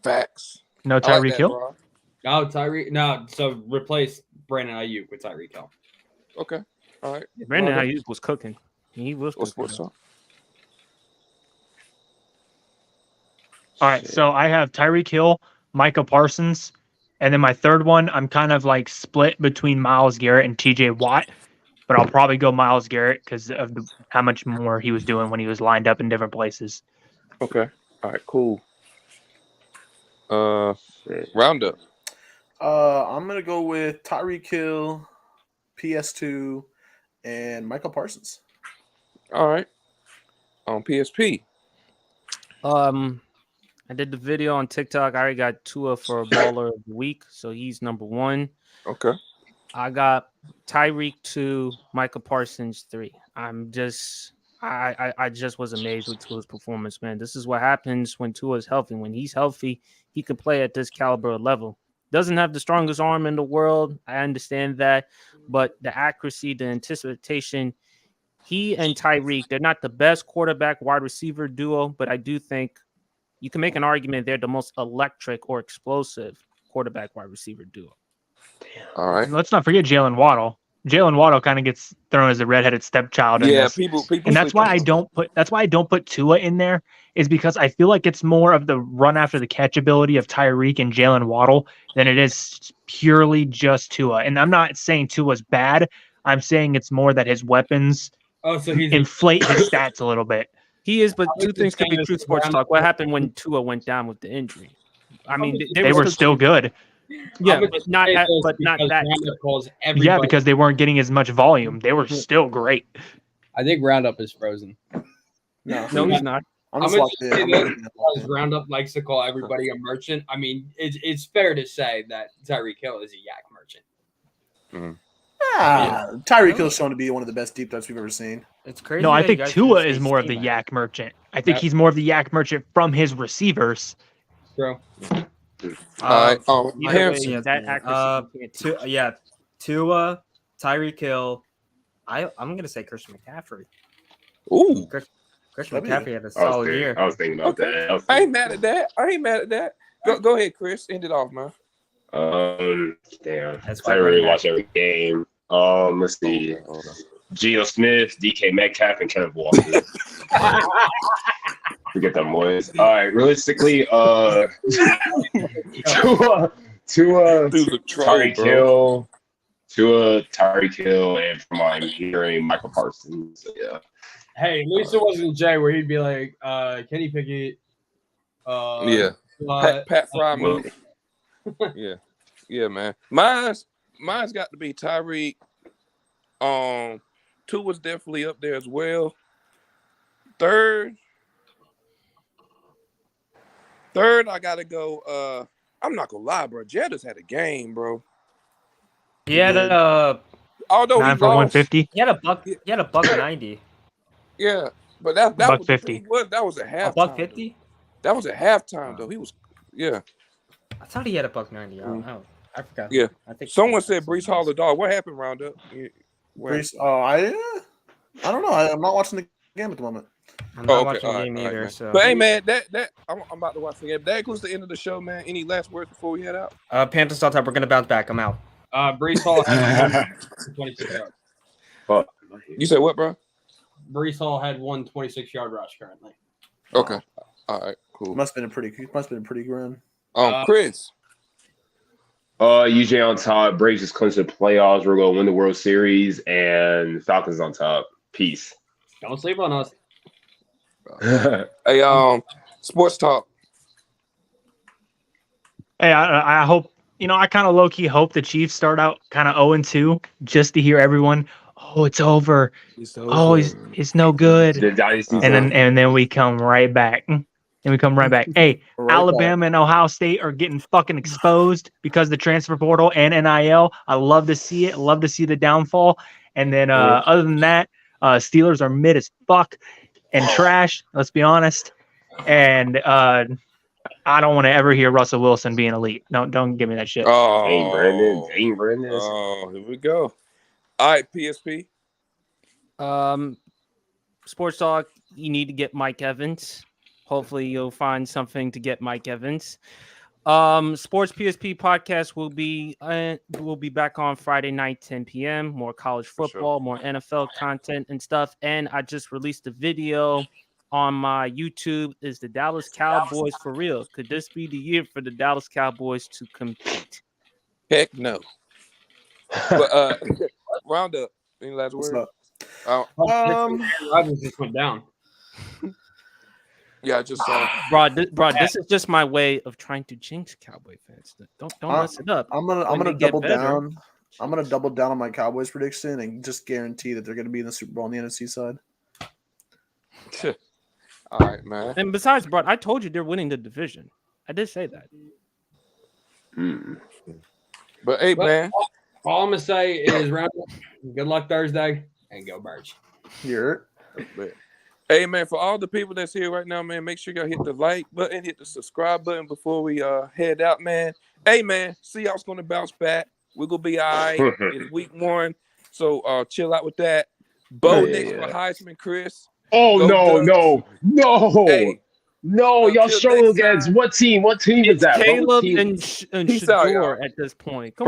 Facts. No Tyreek Hill. No, Tyreek. No, so replace Brandon Ayuk with Tyreek Hill. Okay. All right. Brandon Rondo, Ayuk was cooking. He was what's cooking. up? All right, so I have Tyreek Hill, Micah Parsons, and then my third one, I'm kind of like split between Myles Garrett and TJ Watt, but I'll probably go Myles Garrett because of how much more he was doing when he was lined up in different places. Okay. All right. Cool. Roundup. I'm gonna go with Tyreek Hill, PS2, and Michael Parsons. All right. On PSP. I did the video on TikTok. I already got Tua for Baller of the Week, so he's number 1. Okay. I got Tyreek 2, Michael Parsons 3. I just was amazed with Tua's performance, man. This is what happens when Tua is healthy. When he's healthy, he can play at this caliber level. Doesn't have the strongest arm in the world. I understand that, but the accuracy, the anticipation, he and Tyreek, they're not the best quarterback wide receiver duo, but I do think you can make an argument they're the most electric or explosive quarterback wide receiver duo. All right. And let's not forget Jalen Waddle. Jalen Waddle kind of gets thrown as the redheaded stepchild in Yeah, this. people. And that's why I don't put Tua in there, is because I feel like it's more of the run after the catch ability of Tyreek and Jalen Waddle than it is purely just Tua. And I'm not saying Tua's bad. I'm saying it's more that his weapons So he's inflate his stats a little bit. He is, but I was two just things could saying be this true is sports round- talk. What happened when Tua went down with the injury? I mean, They were still good. Yeah, I'm gonna but not say at, this but not because that. Roundup calls Yeah, everybody- because they weren't getting as much volume. They were still great. I think Roundup is frozen. No, No, he's not. I'm I'm just gonna locked just say in. this because Roundup likes to call everybody a merchant. I mean, it's fair to say that Tyreek Hill is a yak merchant. Tyreek Hill's shown to be one of the best deep threats we've ever seen. It's crazy. No, I that you think guys Tua can is say more of the scheme yak merchant. I think Yep. he's more of the yak merchant from his receivers. True. All right. Either way, Harrison. that accuracy. You can't Tua, Tyreek Hill. I'm gonna say Christian McCaffrey. Ooh. Christian That'd be- McCaffrey had a solid year. I was thinking about that. I ain't mad at that. Go ahead, Chris. End it off, man. Damn. That's I quite really right. watch every game. Let's see. Geno Smith, DK Metcalf, and Kenneth Walker. Forget them boys. All right, realistically, Tua, Dude's a troll, Tyreek bro. Hill, Tyreek Hill, and from my hearing, Michael Parsons. So, yeah. Hey, at least it wasn't Jay where he'd be like, Kenny Pickett. Yeah. Pat Fryman. Yeah, man. Mine's got to be Tyreek. Two was definitely up there as well. Third, I gotta go. I'm not gonna lie, bro. Jettas had a game, bro. He had Although 9 he for lost, 150. he had a buck 90. yeah, but that Buck was 50. That was a halftime. A buck 50? That was a halftime though. He was, yeah. I thought he had a buck 90. I don't know. I forgot. Yeah. I think Someone said Brees Hall the dog. What happened, Roundup? Brees, I don't know. I'm not watching the game at the moment. I'm not okay. watching All the right, game all right, either. man. So, But hey, man, that I'm about to watch the game. That includes the end of the show, man. Any last words before we head out? Panthers on top. We're gonna bounce back. I'm out. Brees Hall had 26 yards. You said what, bro? Brees Hall had 126-yard rush currently. Okay. All right. Cool. Must have been a pretty run. Chris. UJ on top. Braves just clinched the playoffs. We're going to win the World Series, and Falcons on top. Peace. Don't sleep on us. Hey, sports talk. Hey, I hope, I kind of low-key hope the Chiefs start out kind of 0-2 just to hear everyone, oh, it's over. Oh, it's no good. The Dynasty's And then we come right back. Hey, Alabama and Ohio State are getting fucking exposed because of the transfer portal and NIL. I love to see it. I love to see the downfall. And then other than that, Steelers are mid as fuck and trash. Let's be honest. And I don't want to ever hear Russell Wilson being elite. No, don't give me that shit. Oh, Dang, Brandon. Oh, here we go. All right, PSP. Sports talk. You need to get Mike Evans. Hopefully, you'll find something to get Mike Evans. Sports PSP podcast will be back on Friday night, 10 p.m. More college football, more NFL content and stuff. And I just released a video on my YouTube. Is the Dallas Cowboys for real? Could this be the year for the Dallas Cowboys to compete? Heck no. But round up. Any last What's word? up? Rodgers just went down. Yeah, I just saw. This is just my way of trying to jinx Cowboy fans. Don't mess it up. I'm gonna double down. I'm gonna double down on my Cowboys prediction and just guarantee that they're gonna be in the Super Bowl on the NFC side. All right, man. And besides, bro, I told you they're winning the division. I did say that. But hey, man. All I'm gonna say is round up. Good luck Thursday and go Birds. Here. Hey, man, for all the people that's here right now, man, make sure y'all hit the like button, hit the subscribe button before we head out, man. Hey, man, Seahawks going to bounce back. We're going to be all right. It's week 1, so chill out with that. Bo next for Heisman, Chris. Oh, Go no. Hey, no, y'all struggle against what team? What team is that? Caleb What team? and Shador at this point. Come